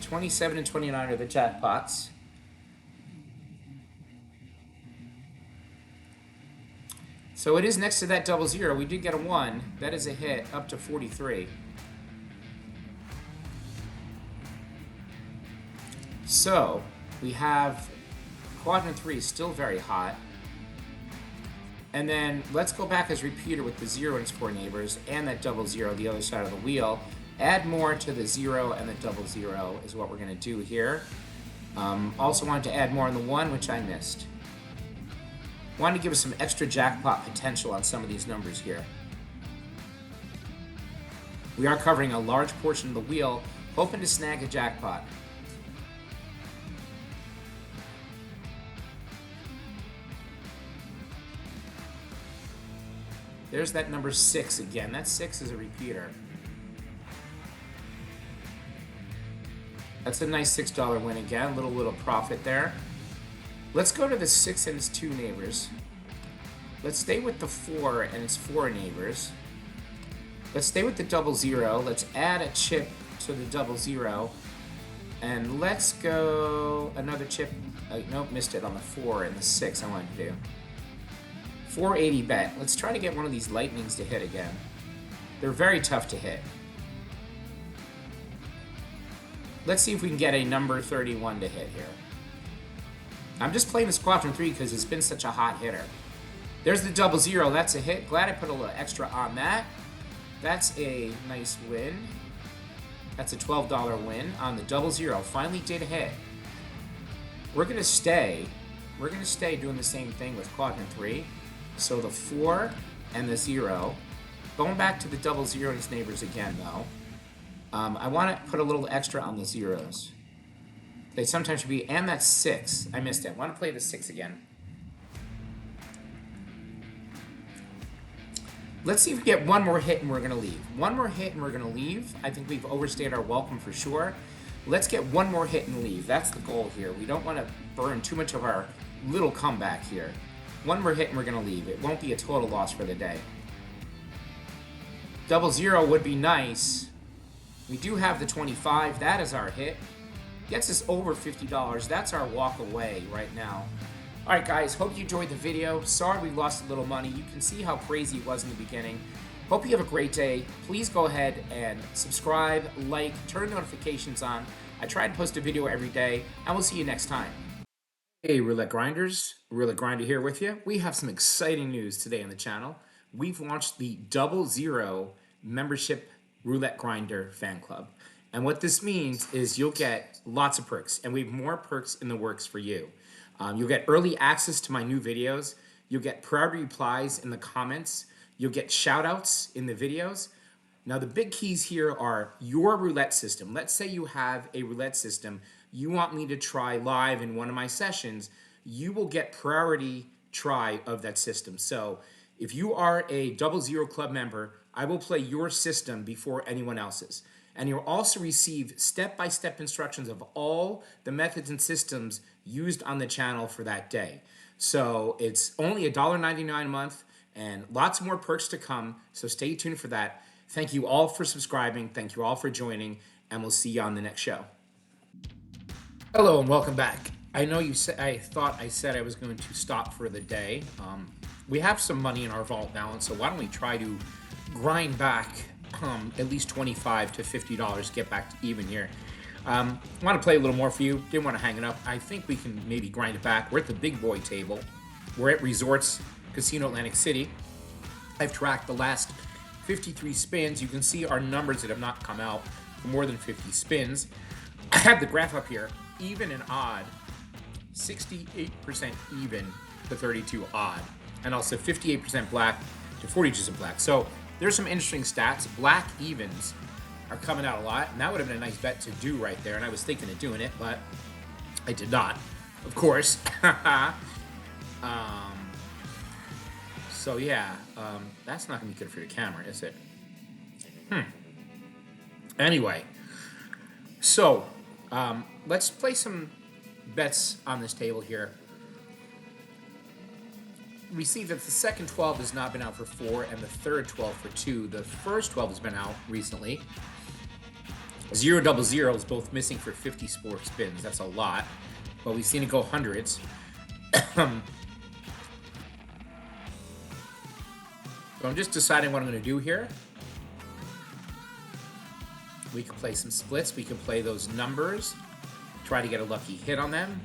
27 and 29 are the jackpots. So it is next to that double 0. We did get a 1. That is a hit up to 43. So we have quadrant 3 still very hot. And then let's go back as repeater with the 0 and its 4 neighbors and that double 0 the other side of the wheel. Add more to the 0 and the double 0 is what we're going to do here. Also wanted to add more on the 1, which I missed. Wanted to give us some extra jackpot potential on some of these numbers here. We are covering a large portion of the wheel, hoping to snag a jackpot. There's that number 6 again. That 6 is a repeater. That's a nice $6 win again. Little profit there. Let's go to the 6 and its 2 neighbors. Let's stay with the 4 and its 4 neighbors. Let's stay with the double 0. Let's add a chip to the double 0. And let's go another chip. Nope, missed it on the 4 and the 6 I wanted to do. 480 bet. Let's try to get one of these lightnings to hit again. They're very tough to hit. Let's see if we can get a number 31 to hit here. I'm just playing this Quadrant 3 because it's been such a hot hitter. There's the double 0. That's a hit. Glad I put a little extra on that. That's a nice win. That's a $12 win on the double 0. Finally did hit. We're going to stay. We're going to stay doing the same thing with Quadrant 3. So the 4 and the 0. Going back to the double 0 and its neighbors again, though. I want to put a little extra on the 0s. They sometimes should be, and that's 6. I missed it. I want to play the 6 again. Let's see if we get one more hit and we're going to leave. One more hit and we're going to leave. I think we've overstayed our welcome for sure. Let's get one more hit and leave. That's the goal here. We don't want to burn too much of our little comeback here. One more hit and we're going to leave. It won't be a total loss for the day. Double 0 would be nice. We do have the 25. That is our hit. Gets us over $50. That's our walk away right now. All right, guys. Hope you enjoyed the video. Sorry we lost a little money. You can see how crazy it was in the beginning. Hope you have a great day. Please go ahead and subscribe, like, turn notifications on. I try to post a video every day, and we'll see you next time. Hey, Roulette Grinders. Roulette Grinder here with you. We have some exciting news today on the channel. We've launched the double 0 membership Roulette Grinder fan club. And what this means is you'll get lots of perks, and we have more perks in the works for you. You'll get early access to my new videos. You'll get priority replies in the comments. You'll get shout outs in the videos. Now, the big keys here are your roulette system. Let's say you have a roulette system you want me to try live in one of my sessions. You will get priority try of that system. So if you are a double 0 club member, I will play your system before anyone else's. And you'll also receive step-by-step instructions of all the methods and systems used on the channel for that day. So it's only $1.99 a month and lots more perks to come. So stay tuned for that. Thank you all for subscribing. Thank you all for joining, and we'll see you on the next show. Hello and welcome back. I know you said I thought I said I was going to stop for the day. We have some money in our vault balance, so why don't we try to grind back at least $25 to $50, get back to even here. I want to play a little more for you. Didn't want to hang it up. I think we can maybe grind it back. We're at the big boy table. We're at Resorts Casino Atlantic City. I've tracked the last 53 spins. You can see our numbers that have not come out for more than 50 spins. I have the graph up here. Even and odd, 68% even to 32 odd, and also 58% black to 42% black. So there's some interesting stats. Black evens are coming out a lot, and that would have been a nice bet to do right there, and I was thinking of doing it, but I did not, of course. So yeah, that's not gonna be good for your camera, is it? Anyway, so let's play some bets on this table here. We see that the second 12 has not been out for 4 and the third 12 for 2. The first 12 has been out recently. 0 double 0 is both missing for 50 spins. That's a lot, but we've seen it go hundreds. So I'm just deciding what I'm going to do here. We can play some splits. We can play those numbers, try to get a lucky hit on them.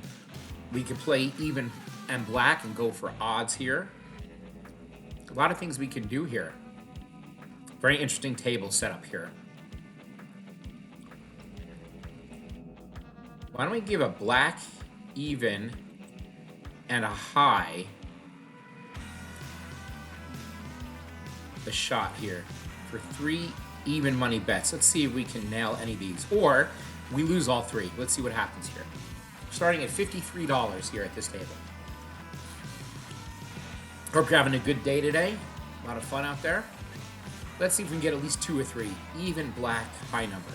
We can play even and black and go for odds here. A lot of things we can do here. Very interesting table setup here. Why don't we give a black, even, and a high a shot here for 3 even money bets. Let's see if we can nail any of these. Or we lose all 3. Let's see what happens here. Starting at $53 here at this table. Hope you're having a good day today. A lot of fun out there. Let's see if we can get at least 2 or 3. Even black high number.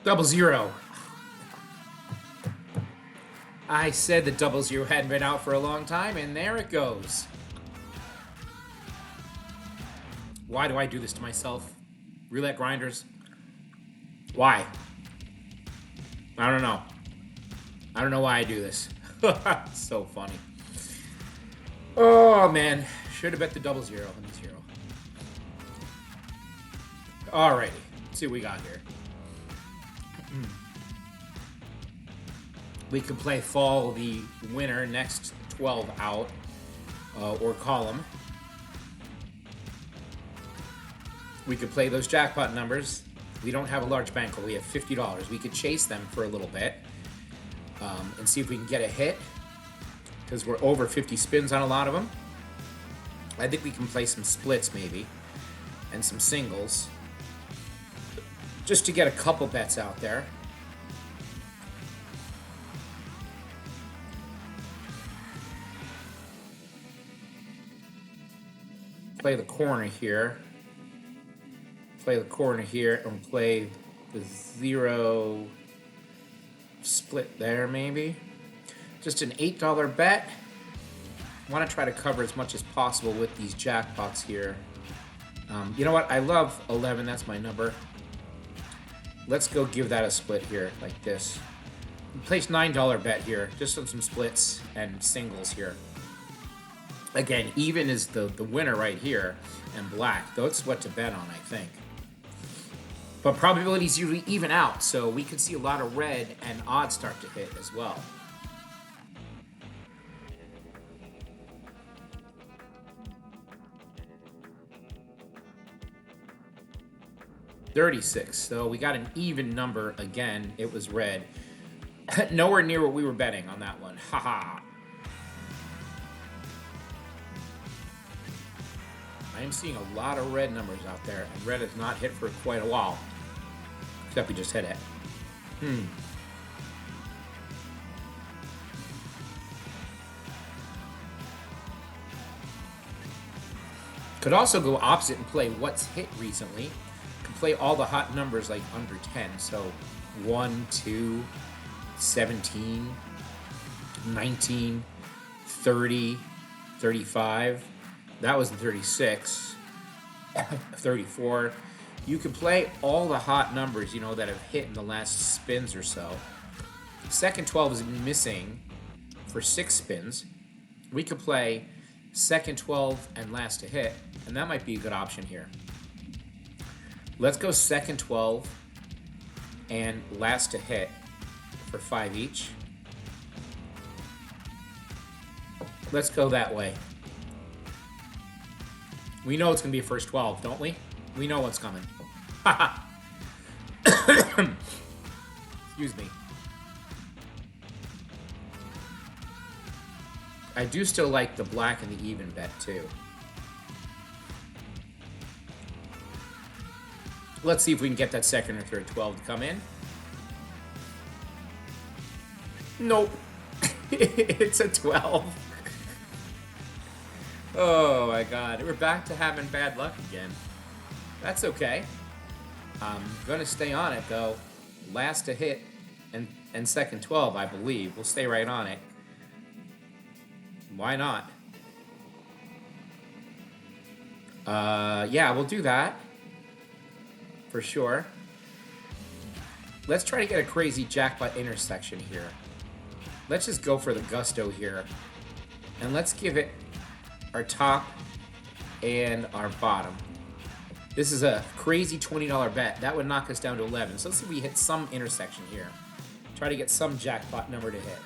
Double zero. I said the double zero hadn't been out for a long time, and there it goes. Why do I do this to myself? Roulette grinders? Why? I don't know. I don't know why I do this. So funny. Oh, man. Should have bet the double zero and the zero. Alrighty. Let's see what we got here. We could play fall the winner next 12 out, or column. We could play those jackpot numbers. We don't have a large bankroll. We have $50. We could chase them for a little bit and see if we can get a hit, because we're over 50 spins on a lot of them. I think we can play some splits maybe and some singles just to get a couple bets out there. Play the corner here. Play the corner here and play the zero split there maybe. Just an $8 bet. I want to try to cover as much as possible with these jackpots here. You know what? I love 11. That's my number. Let's go give that a split here like this. Place $9 bet here just on some splits and singles here. Again, even is the winner right here, and black. That's what to bet on, I think. But probabilities usually even out, so we could see a lot of red and odds start to hit as well. $36, so we got an even number again. It was red. Nowhere near what we were betting on that one. Haha. I am seeing a lot of red numbers out there, and red has not hit for quite a while. Except we just hit it. Could also go opposite and play what's hit recently. Could play all the hot numbers like under 10. So 1, 2, 17, 19, 30, 35. That was the 36, 34. You can play all the hot numbers, you know, that have hit in the last spins or so. Second 12 is missing for 6 spins. We could play second 12 and last to hit, and that might be a good option here. Let's go second 12 and last to hit for 5 each. Let's go that way. We know it's going to be a first 12, don't we? We know what's coming. Excuse me. I do still like the black and the even bet, too. Let's see if we can get that second or third 12 to come in. Nope. It's a 12. Oh my god, we're back to having bad luck again. That's okay. I'm gonna stay on it though. Last to hit and second 12, I believe. We'll stay right on it. Why not? Yeah, we'll do that. For sure. Let's try to get a crazy jackpot intersection here. Let's just go for the gusto here. And let's give it our top and our bottom. This is a crazy $20 bet. That would knock us down to 11. So let's see if we hit some intersection here. Try to get some jackpot number to hit.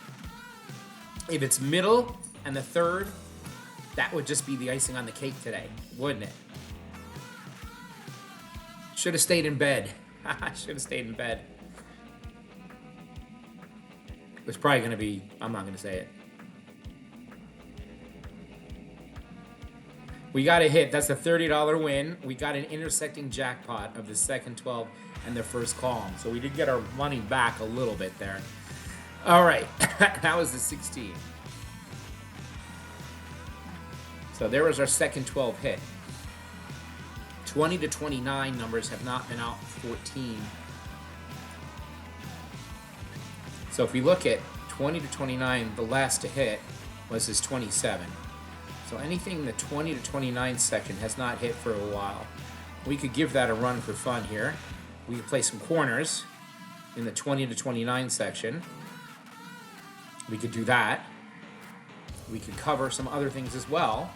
If it's middle and the third That would just be the icing on the cake today, wouldn't it? Should have stayed in bed. Should have stayed in bed. It's probably going to be, I'm not going to say it. We got a hit. That's a $30 win. We got an intersecting jackpot of the second 12 and the first column. So we did get our money back a little bit there. All right. That was the 16. So there was our second 12 hit. 20 to 29 numbers have not been out 14. So if we look at 20 to 29, the last to hit was this 27. So anything in the 20 to 29 section has not hit for a while. We could give that a run for fun here. We could play some corners in the 20 to 29 section. We could do that. We could cover some other things as well.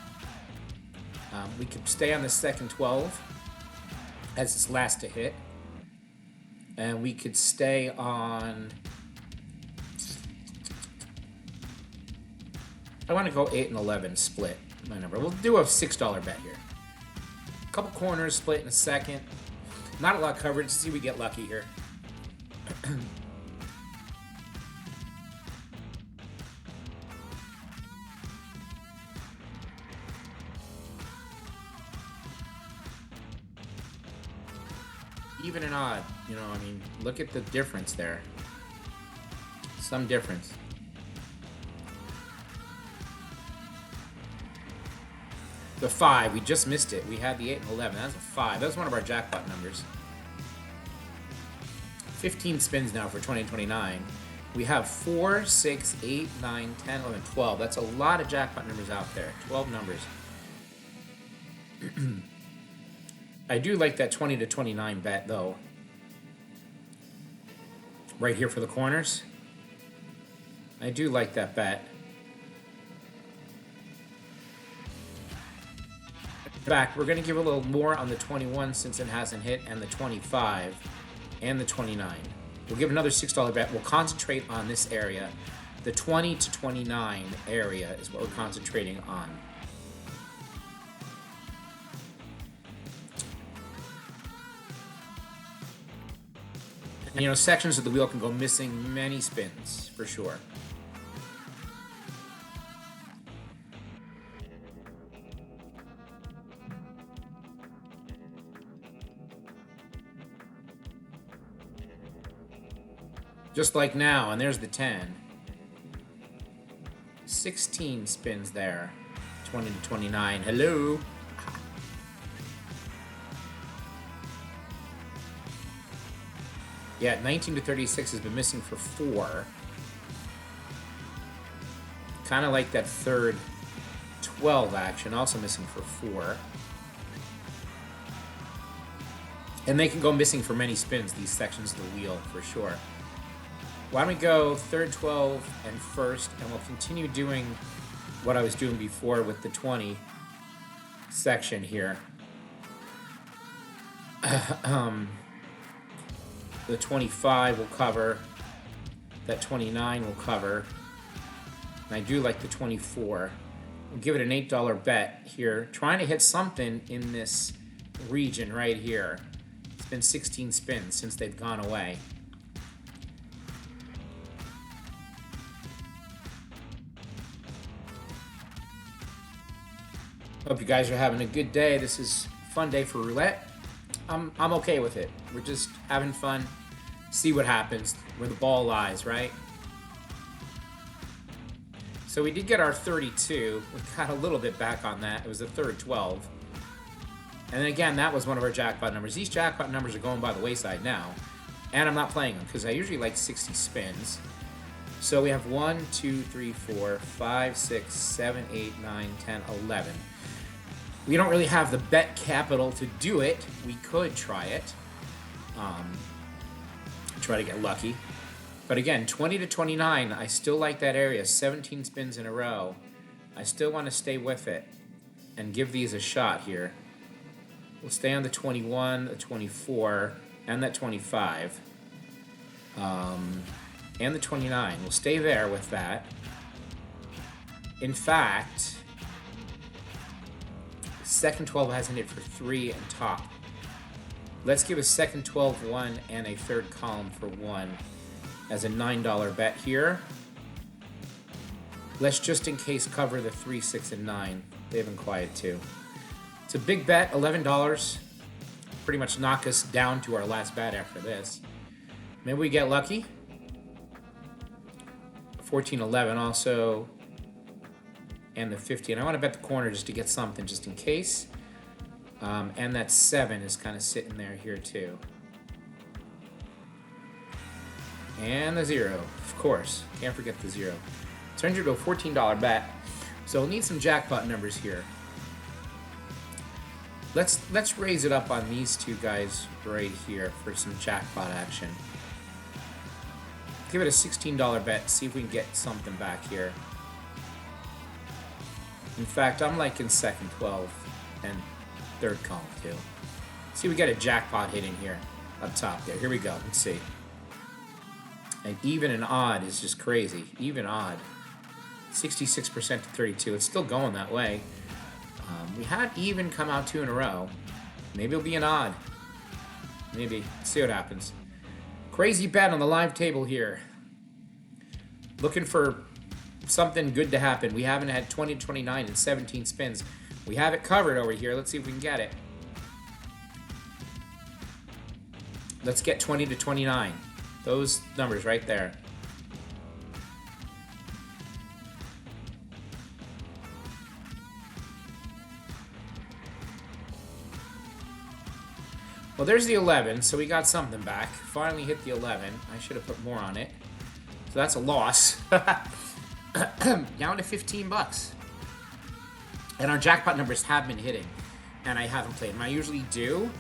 We could stay on the second 12 as this last to hit. And we could stay on... I want to go 8 and 11 split my number. We'll do a $6 bet here. A couple corners split in a second. Not a lot of coverage. See if we get lucky here. Even and odd, you know, I mean, look at the difference there. Some difference. The 5, we just missed it. We had the 8 and 11. That's a 5. That was one of our jackpot numbers. 15 spins now for 20 and 29. We have 4, 6, 8, 9, 10, 11, 12. That's a lot of jackpot numbers out there. 12 numbers. I do like that 20 to 29 bet, though. Right here for the corners. I do like that bet. Back, we're going to give a little more on the 21 since it hasn't hit, and the 25 and the 29. We'll give another $6 bet. We'll concentrate on this area. The 20 to 29 area is what we're concentrating on. And, you know, sections of the wheel can go missing many spins, for sure. Just like now, and there's the 10. 16 spins there. 20 to 29. Hello. Yeah, 19 to 36 has been missing for 4. Kind of like that third 12 action, also missing for 4. And they can go missing for many spins, these sections of the wheel, for sure. Why don't we go third 12 and first, and we'll continue doing what I was doing before with the 20 section here. The 25 will cover, that 29 will cover, and I do like the 24. We'll give it an $8 bet here, trying to hit something in this region right here. It's been 16 spins since they've gone away. Hope you guys are having a good day. This is a fun day for roulette. I'm okay with it. We're just having fun. See what happens where the ball lies, right? So we did get our 32. We got a little bit back on that. It was the third 12. And then again, that was one of our jackpot numbers. These jackpot numbers are going by the wayside now. And I'm not playing them because I usually like 60 spins. So we have 1, 2, 3, 4, 5, 6, 7, 8, 9, 10, 11. We don't really have the bet capital to do it. We could try it. Try to get lucky. But again, 20 to 29, I still like that area. 17 spins in a row. I still want to stay with it and give these a shot here. We'll stay on the 21, the 24, and that 25. And the 29. We'll stay there with that. In fact, Second 12 hasn't hit for 3 and top. Let's give a second 12 1 and a third column for 1 as a $9 bet here. Let's just in case cover the 3, 6, and 9. They've been quiet too. It's a big bet, $11. Pretty much knock us down to our last bet after this. Maybe we get lucky. 14, 11 also. And the 50. And I want to bet the corner just to get something just in case. And that 7 is kind of sitting there here too. And the 0, of course. Can't forget the 0. Turns into a $14 bet. So we'll need some jackpot numbers here. Let's raise it up on these two guys right here for some jackpot action. Give it a $16 bet, see if we can get something back here. In fact, I'm liking second 12 and third column too. See, we get a jackpot hit in here up top there. Here we go. Let's see. And even and odd is just crazy. Even odd. 66% to 32. It's still going that way. We had even come out 2 in a row. Maybe it'll be an odd. Maybe. Let's see what happens. Crazy bet on the live table here. Looking for something good to happen. We haven't had 20 to 29 in 17 spins. We have it covered over here. Let's see if we can get it. Let's get 20 to 29. Those numbers right there. Well, there's the 11, so we got something back. Finally hit the 11. I should have put more on it. So that's a loss. Down to 15 bucks. And our jackpot numbers have been hitting, and I haven't played them. I usually do.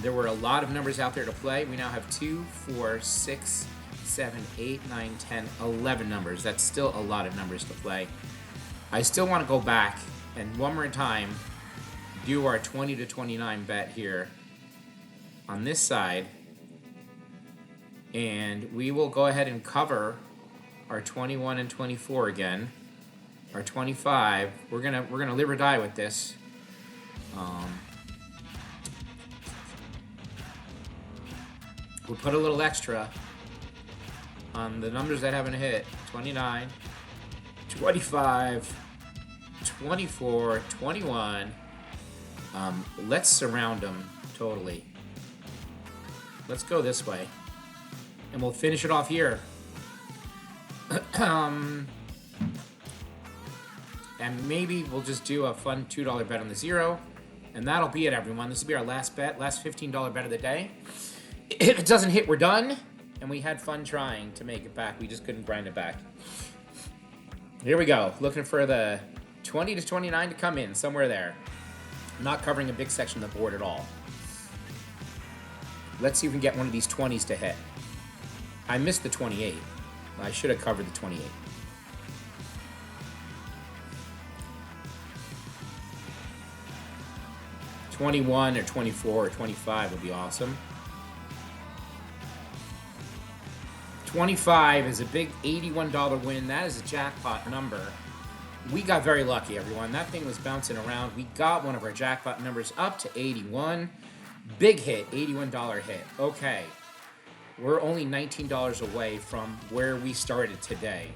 There were a lot of numbers out there to play. We now have 2, 4, 6, 7, 8, 9, 10, 11 numbers. That's still a lot of numbers to play. I still want to go back and one more time do our 20 to 29 bet here on this side, and we will go ahead and cover our 21 and 24 again. Our 25, we're gonna live or die with this. We'll put a little extra on the numbers that haven't hit. 29, 25, 24, 21. Let's surround them totally. Let's go this way. And we'll finish it off here. And maybe we'll just do a fun $2 bet on the 0. And that'll be it, everyone. This will be our last bet, last $15 bet of the day. If it doesn't hit, we're done. And we had fun trying to make it back. We just couldn't grind it back. Here we go. Looking for the 20 to 29 to come in, somewhere there. Not covering a big section of the board at all. Let's see if we can get one of these 20s to hit. I missed the 28. I should have covered the 28. $21 or 24 or 25 would be awesome. 25 is a big $81 win. That is a jackpot number. We got very lucky, everyone. That thing was bouncing around. We got one of our jackpot numbers up to 81. Big hit, $81 hit. Okay. We're only $19 away from where we started today.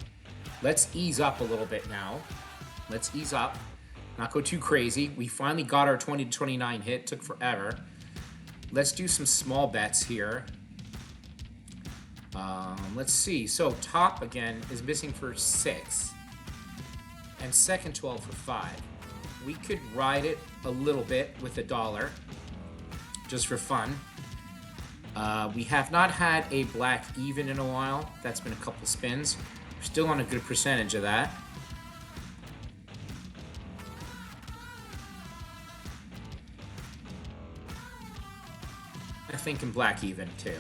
Let's ease up a little bit now. Let's ease up. Not go too crazy. We finally got our 20 to 29 hit. Took forever. Let's do some small bets here. Let's see. So top again is missing for 6. And second 12 for 5. We could ride it a little bit with $1 just for fun. We have not had a black even in a while. That's been a couple spins. We're still on a good percentage of that. I'm thinking black even too.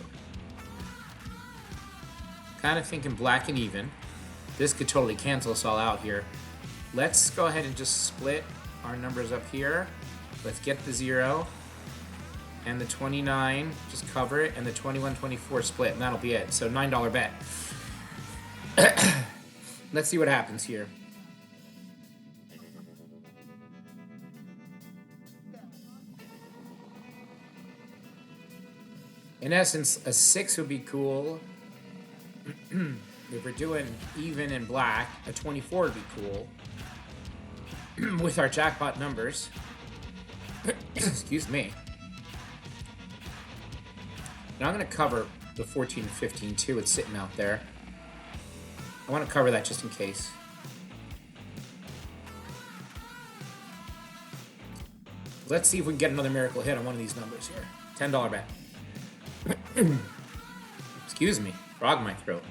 Kind of thinking black and even. This could totally cancel us all out here. Let's go ahead and just split our numbers up here. Let's get the 0 and the 29, just cover it, and the 21, 24 split, and that'll be it. So $9 bet. Let's see what happens here. In essence, a 6 would be cool. If we're doing even and black, a 24 would be cool. With our jackpot numbers. Excuse me. Now I'm going to cover the 14 and 15 too. It's sitting out there. I want to cover that just in case. Let's see if we can get another miracle hit on one of these numbers here. $10 bet. Excuse me. Frog in my throat.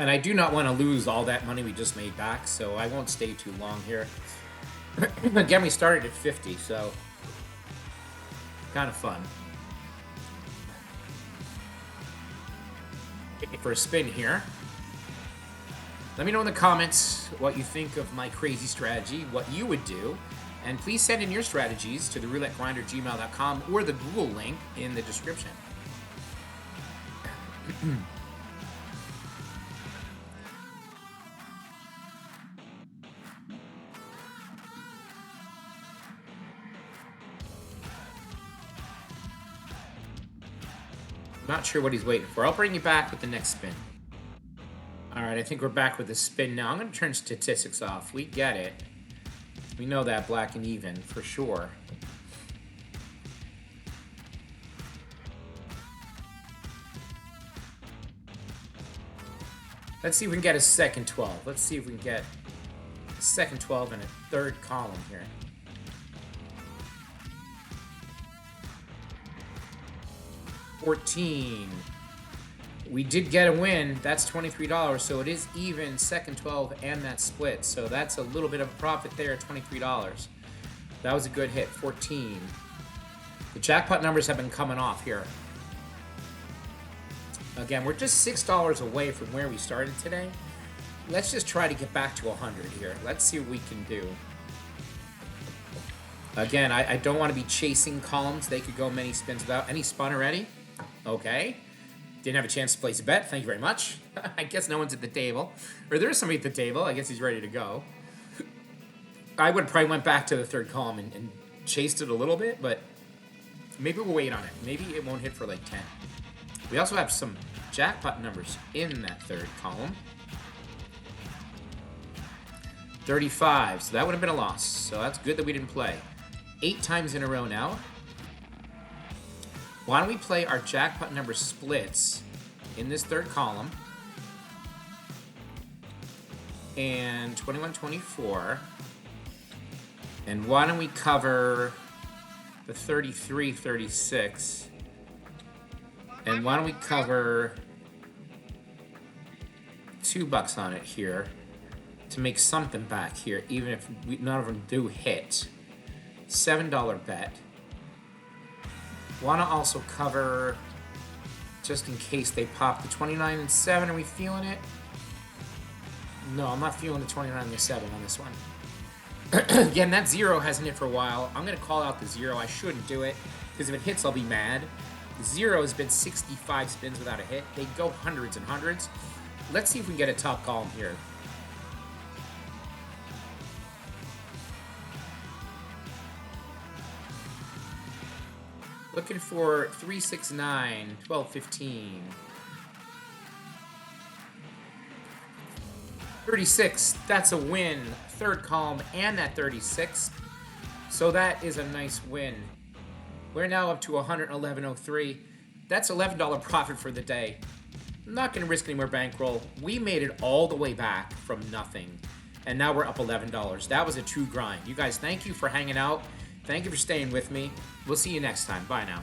And I do not want to lose all that money we just made back, so I won't stay too long here. Again, we started at 50, so kind of fun. For a spin here. Let me know in the comments what you think of my crazy strategy, what you would do, and please send in your strategies to the roulettegrinder@gmail.com or the Google link in the description. Not sure what he's waiting for. I'll bring you back with the next spin. All right, I think we're back with the spin now. I'm going to turn statistics off. We get it. We know that black and even for sure. Let's see if we can get a second 12. Let's see if we can get a second 12 in a third column here. $14. We did get a win. That's $23, so it is even second 12 and that split. So that's a little bit of profit there, $23. That was a good hit, 14. The jackpot numbers have been coming off here. Again, we're just $6 away from where we started today. Let's just try to get back to 100 here. Let's see what we can do. Again, I don't want to be chasing columns. They could go many spins without any spun already. Okay. Didn't have a chance to place a bet. Thank you very much. I guess no one's at the table. Or there is somebody at the table. I guess he's ready to go. I would have probably went back to the third column and chased it a little bit, but maybe we'll wait on it. Maybe it won't hit for like 10. We also have some jackpot numbers in that third column. 35. So that would have been a loss. So that's good that we didn't play. 8 times in a row now. Why don't we play our jackpot number splits in this third column? And 21, 24. And why don't we cover the 33, 36? And why don't we cover $2 on it here to make something back here, even if none of them do hit. $7 bet. Want to also cover, just in case they pop, the 29 and 7. Are we feeling it? No, I'm not feeling the 29 and the 7 on this one. Again, that 0 hasn't hit for a while. I'm going to call out the 0. I shouldn't do it, because if it hits, I'll be mad. The 0 has been 65 spins without a hit. They go hundreds and hundreds. Let's see if we can get a top column here. Looking for 3, 6, 9, 12, 15. 36, that's a win. Third column and that 36. So that is a nice win. We're now up to 111.03. That's $11 profit for the day. I'm not going to risk any more bankroll. We made it all the way back from nothing. And now we're up $11. That was a true grind. You guys, thank you for hanging out. Thank you for staying with me. We'll see you next time. Bye now.